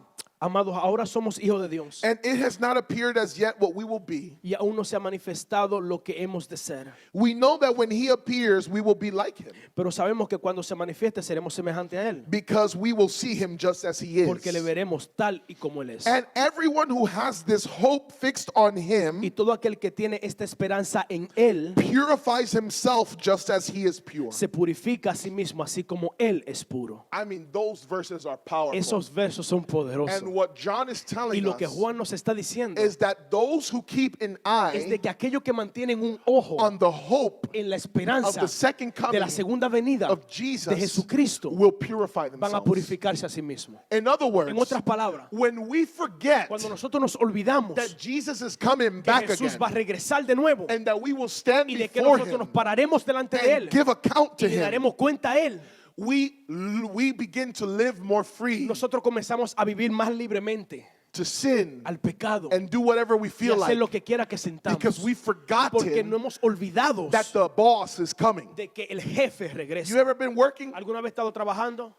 Amados, ahora somos hijos de Dios. and it has not appeared as yet what we will be. Y aún no se ha manifestado lo que hemos de ser. We know that when he appears, we will be like him, Pero sabemos que cuando se manifieste seremos semejantes a Él. because we will see him just as he Porque le is. veremos tal y como Él es. And everyone who has this hope fixed on Y him todo aquel que tiene esta esperanza en Él purifies himself just as he is pure. se purifica a sí mismo, así como Él es puro. I mean, those verses are powerful. Esos versos son poderosos. And what John is Y telling lo que us Juan nos está diciendo is that those who keep an es de eye que aquellos que mantienen un ojo on the hope en la of esperanza the second de coming la segunda venida of de Jesus Jesucristo will purify van a themselves. purificarse a sí mismos. In other words, En otras palabras, when we forget cuando nosotros nos olvidamos that Jesus is coming que back Jesús again va a regresar de nuevo and that we will stand y de que before nosotros nos him pararemos delante de and Él give account to y le him, daremos cuenta a Él, we begin to live more free nosotros comenzamos a vivir más libremente to sin al pecado and do whatever we y feel hacer like, lo que quiera que because sentamos. we forgot Porque no hemos olvidado that the boss is coming. de que el jefe You regresa. ever been working ¿Alguna vez has estado trabajando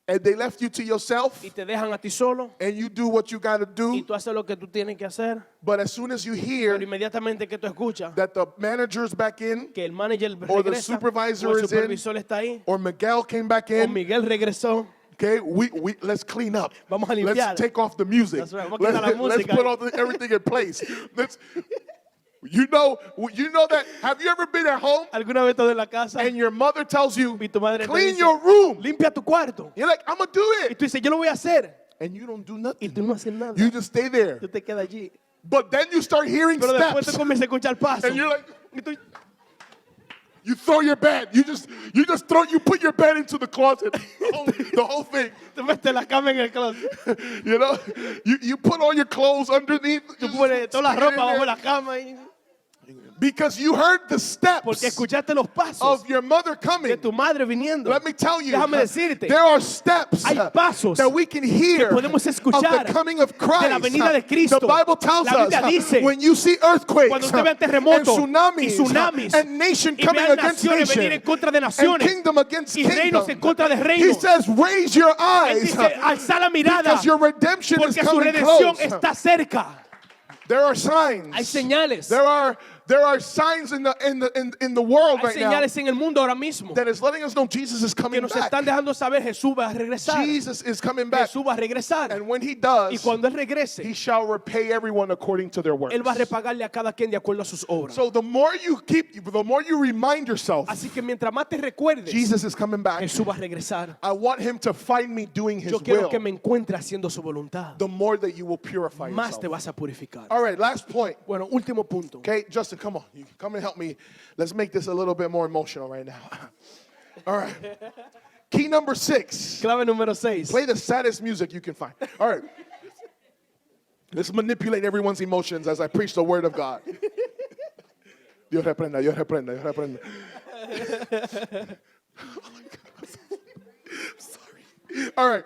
and they left you to yourself y te dejan a ti solo and you do what you got to y do, tú haces lo que tú tienes que hacer? but as soon as you Pero hear inmediatamente que tú escuchas that the manager's back in que el manager or the regresa supervisor o el is in, supervisor está ahí or Miguel came back o in, Miguel regresó, okay, we let's clean up. Vamos a limpiar. Let's take off the music. That's right. Vamos a quitar la Let's música. put everything in place. Let's, you know that. Have you ever been at home ¿alguna vez estás en la casa and your mother tells you, y tu madre te clean dice, your room? limpia tu cuarto? You're like, I'm gonna do Y it, tú dices, yo lo voy a hacer. and you don't do Y nothing. tú no haces nada. You just stay there. Tú te quedas allí. But then you start hearing Pero después steps, tú comienzas a escuchar pasos. and you're like, Y tú, you throw your bed. You put your bed into the closet. The whole thing. tú metes la cama en el closet. You know, you put all your clothes underneath. Tú just pones toda la stick it in ropa bajo there. la cama. Y, Because you heard the porque steps escuchaste los pasos of your mother de coming. tu madre viniendo. Let me tell you, Déjame decirte, there are steps hay pasos that we can hear que podemos escuchar of the coming of de la Christ. venida de Cristo. The Bible tells La Biblia us dice, when you see earthquakes cuando usted ve and terremotos tsunamis, and nation y coming vean against naciones venir en nation contra de and naciones kingdom against y reinos en kingdom, contra de he reinos. says, raise your Él eyes dice, alza la mirada because your redemption is porque su coming redención close. está cerca. There are signs. Hay señales. There are signs in the world Hay right now señales en el mundo ahora mismo that is letting us know Jesus is que coming nos back. están dejando saber Jesús va a regresar. Jesus is coming back. Jesús va a regresar. And when he Y does, cuando Él regrese, he shall repay everyone according to their works. Él va a repagarle a cada quien de acuerdo a sus obras. So the more you remind yourself, Así que mientras más te recuerdes, Jesus is coming back, Jesús va a regresar. I want him to find me doing his Yo quiero will. que me encuentre haciendo su voluntad. The more that you will purify Más te yourself. vas a purificar. All right, last point. Bueno, último punto. Okay, Justin, come on. You come and help me. Let's make this a little bit more emotional right now. All right. Key number 6. Clave número 6. Play the saddest music you can find. All right. Let's manipulate everyone's emotions as I preach the word of God. Dios reprenda, Dios reprenda, Dios reprenda. Oh my God. I'm sorry. All right.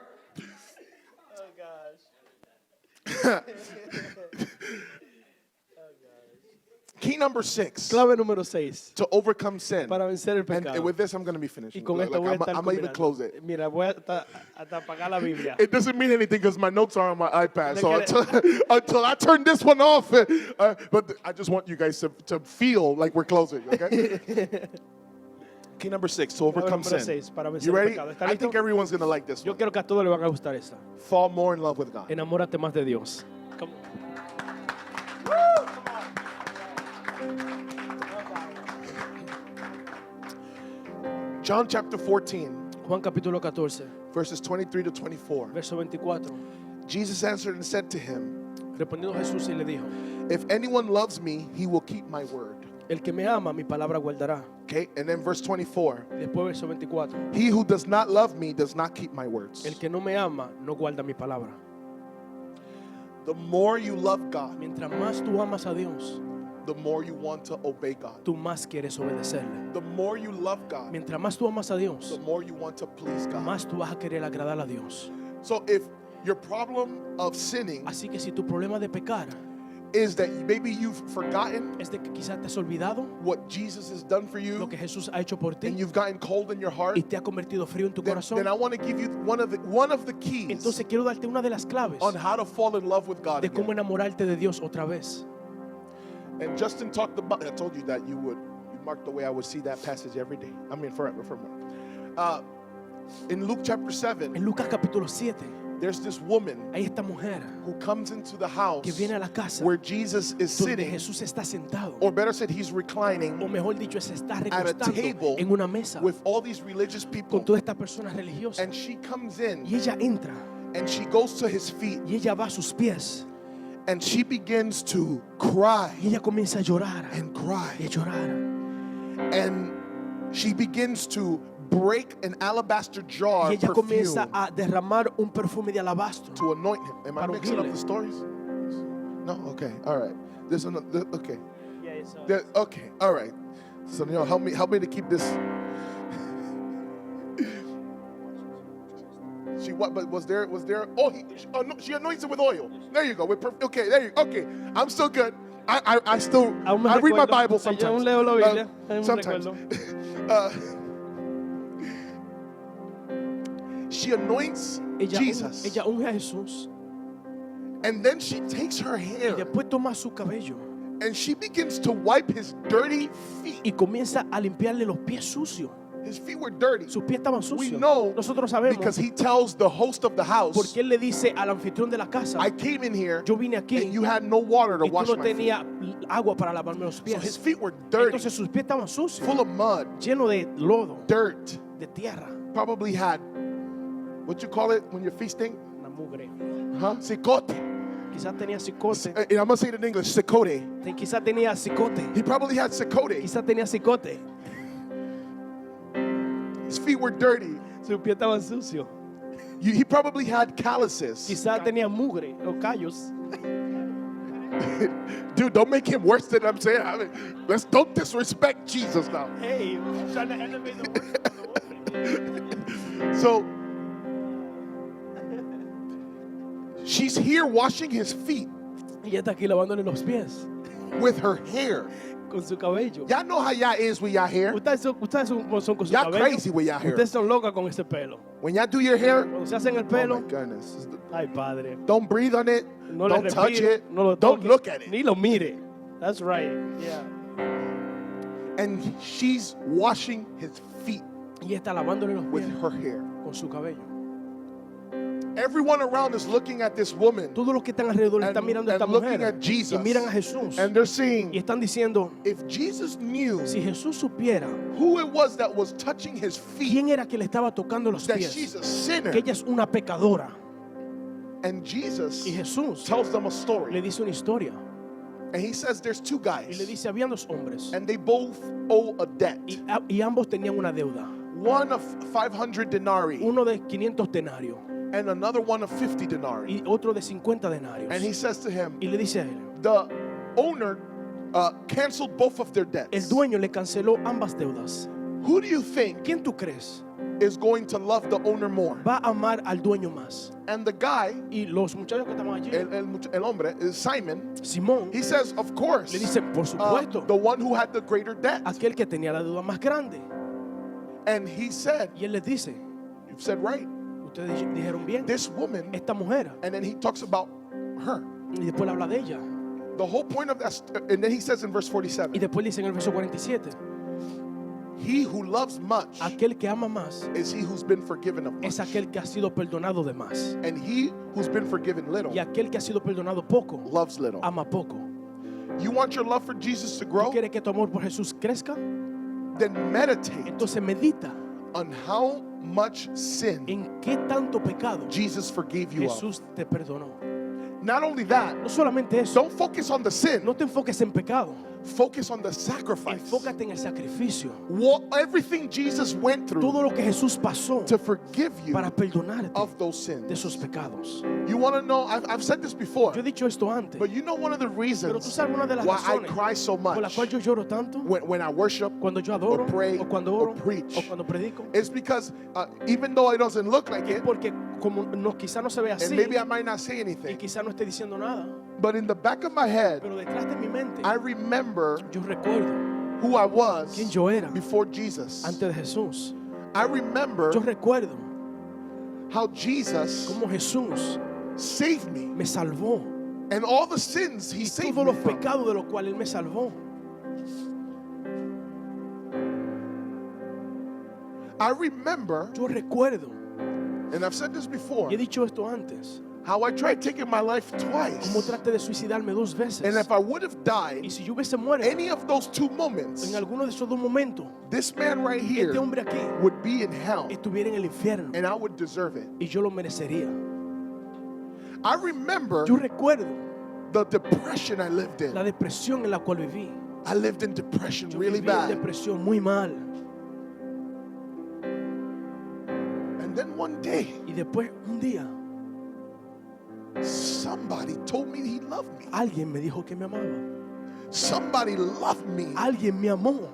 Oh, Key number 6. Clave número 6. To overcome sin. Para vencer el And pecado. with this, I'm going to be finished. Y con Like, esto voy a estar I'm going to even culminando. close it. Mira, voy hasta apagar la Biblia. It doesn't mean anything because my notes are on my iPad. Me So quedé- until I turn this one off, but I just want you guys to feel like we're closing, okay? Key number 6, to overcome número sin. 6, para vencer You el ready? pecado. ¿Está I listo? think everyone's going to like this Yo one. quiero que a todos les van a gustar esta. Fall more in love with God. Enamórate más de Dios. Come John chapter 14, Juan capítulo 14, verses 23 to 24. verso 24. Jesus answered and said to him, Respondiendo Jesús y le dijo, if anyone loves me, he will keep my word. El que me ama, mi palabra guardará. Okay, and then verse 24. Después verso 24. He who does not love me does not keep my words. El que no me ama, no guarda mi palabra. The more you love God, Mientras más tú amas a Dios, the more you want to obey God. tú más quieres obedecerle. The more you love God, Mientras más tú amas a the Dios, more you want to please God. más tú vas a querer agradar a Dios. So if your problem of sinning Así que si tu problema de pecar is that maybe you've forgotten es de que quizás te has olvidado what Jesus has done for you lo que Jesús ha hecho por and ti you've gotten cold in your heart, y te ha convertido frío en tu then corazón, I want to give you one of the keys entonces quiero darte una de las claves on how to fall in love with God de cómo again. enamorarte de Dios otra vez. And Justin talked about, I told you that you marked the way I would see that passage every day. I mean, forever. In Luke chapter 7, En Lucas capítulo 7, there's this woman hay esta mujer who comes into the house que viene a la casa where Jesus is donde sitting, Jesús está sentado, or better said, he's o reclining mejor dicho, se está at a recostando table en una mesa with all these religious con people. todas estas personas religiosas. And she comes in Y ella entra and she goes to his feet y ella va a sus pies and she begins to cry y ella comienza a llorar and y a cry. llorar. And she begins to break an alabaster jar Y of ella comienza perfume a derramar un perfume de alabastro. to anoint him. Am I Para mixing up ungirle. the stories? No? Okay. All right. There's another, okay. Okay. All right. So, help me to keep this. But was there, oh, she anoints it with oil. There you go. Okay, there you go. Okay. I'm still good. I still, Aún me I read my recuerdo. Bible Yo sometimes. aún leo la Biblia. Aún me Sometimes. She anoints Jesus. Ella unge a Jesús And then she takes her y hair después toma su cabello and she begins to wipe his dirty feet. y comienza a limpiarle los pies sucios. His feet were dirty. Sus pies estaban We sucios. know Nosotros sabemos because he tells the host of the house, porque él le dice al anfitrión de la casa, I came in here yo vine aquí and you had no water to y tú wash no my feet. tenías agua para lavarme los So his pies. feet were dirty, Entonces sus pies estaban sucios, full of mud, llenos de lodo, dirt. de tierra, Probably had, what you call it when your feet stink? una mugre. Huh? Cicote. Quizás tenía cicote, And I'm going to say it in English, cicote. quizás tenía cicote, He probably had cicote. quizás tenía cicote. His feet were dirty. Sus pies estaban sucios. He probably had calluses. Quizás tenía mugre o callos. Dude, don't make him worse than I'm saying. I mean, don't disrespect Jesus now. Hey, I'm trying to elevate the word. So she's here washing his feet Y ella está aquí lavándole los pies with her hair. con su cabello. Y'all know how y'all is with y'all hair. Ustedes son con su Y'all cabello. crazy with y'all hair. Ustedes son locas con ese pelo. When y'all do your hair, Cuando se hacen el oh pelo, my goodness. ay padre, Don't breathe on it. no le Don't touch respire, it. no lo Don't toque, look at it. ni lo mire. That's right. Yeah. And she's washing his feet Y está lavándole los with pies her hair. con su cabello. Everyone around is looking at this woman Todos los que están alrededor and, están mirando a esta and looking mujer at Jesus. y miran a Jesús And they're y saying, están diciendo, if Jesus knew si Jesús supiera who it was that was touching his feet, quién era que le estaba tocando los that pies, she's a sinner. que ella es una pecadora. And Jesus Y Jesús tells them a le story. dice una historia And he says there's two y le guys. dice, habían dos hombres And they both owe a debt. y ambos tenían una deuda. One of 500 denarii Uno de 500 denarios and another one of 50 denarii. y otro de 50 denarios. And he says to him, Y le dice a él, the owner canceled both of their el debts. dueño le canceló ambas deudas. Who do you think ¿Quién tú crees is going to love the owner more? va a amar al dueño más? And the guy, Y los muchachos que estaban allí, el hombre, is Simon, Simón he says, of course, le dice, por supuesto, the one who had the greater debt. aquel que tenía la deuda más grande. And he said, Y él les dice, you've said right, ustedes dijeron bien, this woman, esta mujer. and then he talks about her. Y después le habla de ella. The whole point of that, and then he says in verse Y 47, después dice en el verso 47, he who loves much aquel que ama más is he who's been forgiven of much. es aquel que ha sido perdonado de más. And he who's been forgiven little Y aquel que ha sido perdonado poco, loves little. ama poco. You want your love for Jesus to ¿Tú grow? quieres que tu amor por Jesús crezca? Then meditate Entonces medita on how much sin en qué tanto pecado Jesus forgave you of. Jesús te perdonó. Not only that, No solamente eso, don't focus on the sin. no te enfoques en pecado, Focus on the sacrifice. enfócate en el sacrificio. Everything Jesus went through Todo lo que Jesús pasó to forgive you para perdonarte of those de sins. esos pecados. You want to know, I've said this before, Yo he dicho esto antes, but you know one of the pero tú reasons sabes una de las why I razones cry so por la much cual yo lloro tanto when I worship cuando yo adoro, or pray o cuando or oro, preach o cuando predico, is because even though it doesn't look like it, porque como no, quizá no se ve and así maybe I might not say y anything, quizá no esté diciendo nada, but in the back of my head, pero detrás de mi mente I remember yo recuerdo who I was quién yo era before Jesus. antes de Jesús. I remember Yo recuerdo how Jesus cómo Jesús saved me me salvó and all the sins he y saved todos me los from. pecados de los cuales Él me salvó. I remember, Yo recuerdo, and I've said this before, y he dicho esto antes, how I tried taking my life como twice. traté de suicidarme 2 veces. And if I would have Y died si yo hubiese muerto any of those 2 moments, en alguno de esos 2 momentos, this man right here este hombre aquí would be in hell estuviera en el infierno and I would deserve it. y yo lo merecería. I remember Yo recuerdo the depression I lived la in. depresión en la cual viví. I lived in depression Yo really viví en bad. depresión muy mal. And then one day, Y después, un día, somebody told me he loved me. alguien me dijo que me amaba. Somebody loved me Alguien me amó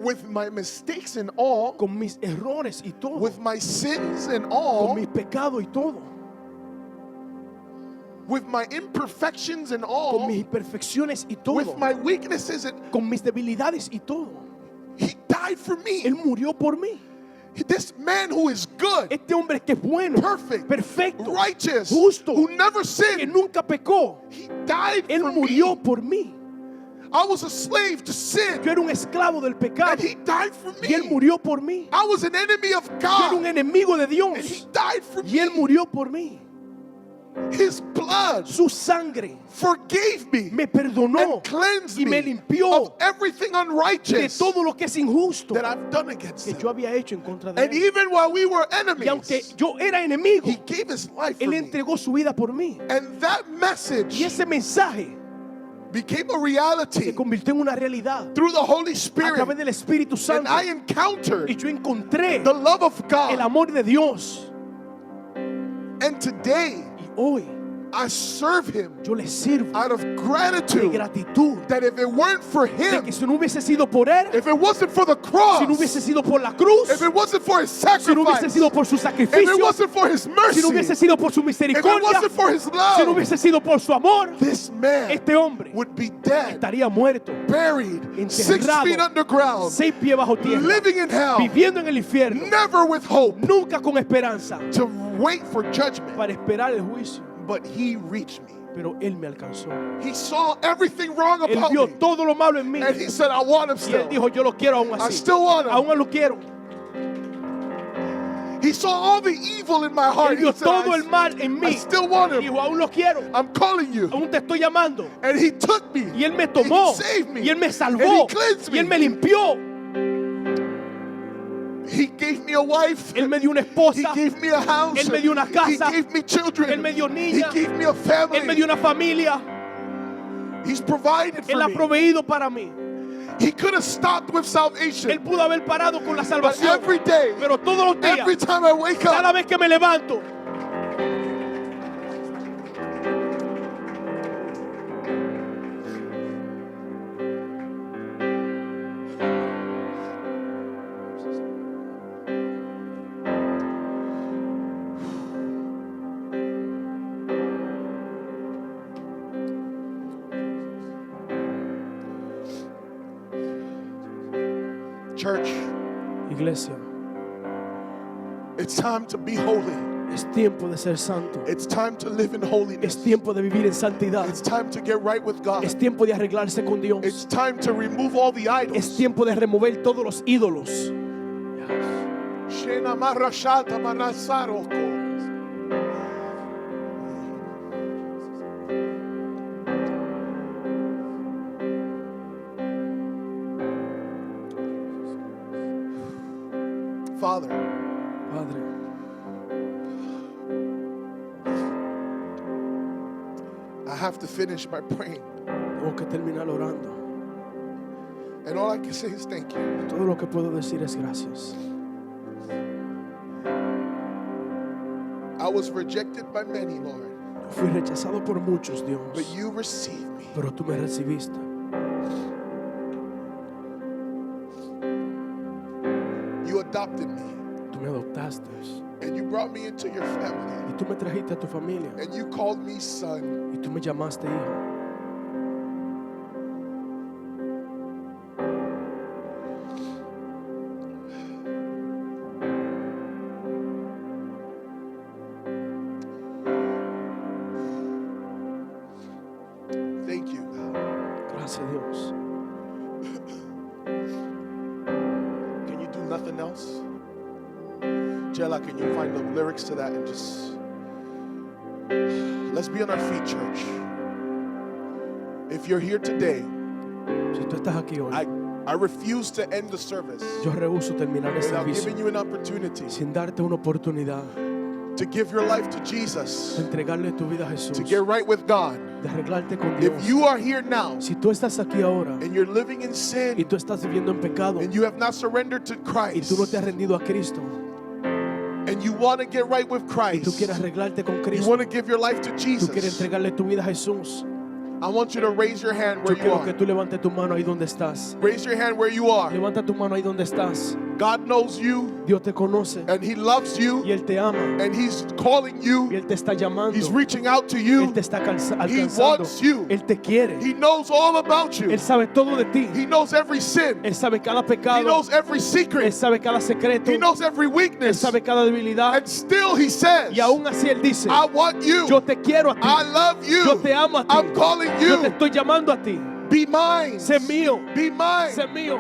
with my mistakes and all, con mis errores y todo. with my sins and Con all, mis pecados y todo. with my imperfections and Con all, mis imperfecciones y todo. with my weaknesses, and Con mis debilidades y todo. he died for me. Él murió por mí. This man who is good, Este hombre que es bueno, perfect, perfecto, righteous, justo, who never que sinned, nunca pecó, he died Él for murió me. por mí. I was a slave to sin, Yo era un esclavo del pecado and he died for y Él me. murió por mí. I was an enemy of Yo era un God, enemigo de and he Dios died for y Él me. murió por mí. His blood Su sangre forgave me me perdonó and cleansed y me me limpió of everything de unrighteous todo lo que es injusto that I've done against que him. yo había hecho en contra de And Él. even while we were Y aunque enemies, yo era enemigo, he gave his life for Él me. entregó su vida por mí. And that Y message ese mensaje became a se reality convirtió en una realidad through the Holy a Spirit. través del Espíritu And Santo. I encountered Y yo encontré the love of el God. amor de Dios. And today, Y hoy I serve him yo le sirvo out of de gratitude gratitud. that if it weren't for De him, que si no hubiese sido por Él, if it wasn't for the cross, si no hubiese sido por la cruz, if it wasn't for his si no hubiese sacrifice, sido por su if it sacrificio, wasn't for his si no hubiese mercy, sido por su if it misericordia, wasn't for his si no love, hubiese sido por su amor, this man este hombre would be dead, estaría muerto, buried 6 enterrado, feet underground, 6 pies bajo tierra, living in hell, viviendo en el infierno, never with hope, nunca con esperanza, to wait for judgment. para esperar el juicio. But he reached me. Pero Él me alcanzó. He saw everything wrong Él about vio me. todo lo malo en mí. And he said, I want him Y Él still. dijo, yo lo quiero aún I así. still want him. Aún lo quiero. He saw all the evil in my Él heart. vio He said, todo el mal en I mí. still want Y him. dijo, aún lo quiero. I'm calling you. Aún te estoy llamando. And he took me. Y Él me tomó. And he saved me. Y Él me And salvó. he cleansed Y Él me me. limpió. He gave me a wife. Él me dio una He esposa. gave me a house. Él me dio una casa. He gave me children. Él me dio He niña. gave me a family. Él me dio una familia. He's provided Él for ha me. proveído para mí. He could have stopped with Él salvation. pudo haber parado con la But salvación. every day, Pero todos los días, every time I wake cada up, vez que me levanto, church, iglesia, it's time to be holy. es tiempo de ser santo. It's time to live in holiness. Es tiempo de vivir en santidad. It's time to get right with God. Es tiempo de arreglarse con Dios. It's time to remove all the Es idols. tiempo de remover todos los ídolos. Shena marashata manasaroko. Father, Padre, I have to finish my praying. Tengo que terminar orando. And all I can say is thank you. Todo lo que puedo decir es gracias. I was rejected by many, Lord, Fui rechazado por muchos, Dios, but you received me. pero tú me recibiste. You adopted me. Tú me adoptaste And you brought me into your family. y tú me trajiste a tu familia And you called me son. y tú me llamaste hijo. Thank you, God. Gracias, Dios. Can you do nothing else? Jella, can you find the lyrics to that and just... Let's be on our feet, church. If you're here today, Si tú estás aquí hoy, I refuse to end the service yo rehúso terminar el without servicio giving you an opportunity sin darte una oportunidad to give your life to de Jesus, entregarle tu vida a Jesús, to get right with God. de arreglarte con Dios. If you are here now Si tú estás aquí ahora and you're living in y sin tú estás viviendo en pecado and you have not surrendered to y Christ tú no te has rendido a Cristo and you want to get right with y tú Christ, quieres arreglarte con you Cristo, want to give your life to tú quieres Jesus, entregarle tu vida a Jesús, I want you to raise your hand where yo you quiero que are. tú levantes tu mano ahí donde estás. Raise your hand where you are. Levanta tu mano ahí donde estás. God knows you Dios te conoce and He loves y you Él te ama and He's calling y you. Él te está llamando. He's reaching out to Él you. te está He alcanzando. wants you. Él te quiere. He knows all about you. Él sabe todo de ti. He knows every sin. Él sabe cada He pecado. knows every Él secret. sabe cada secreto. He knows every Él weakness. sabe cada debilidad. And still He says, Y aún así Él dice, I want you. yo te quiero a ti. I love Yo you. te amo a ti. I'm calling Yo te you. estoy llamando a ti. Be mine. Sé mío. Be mine. Sé mío.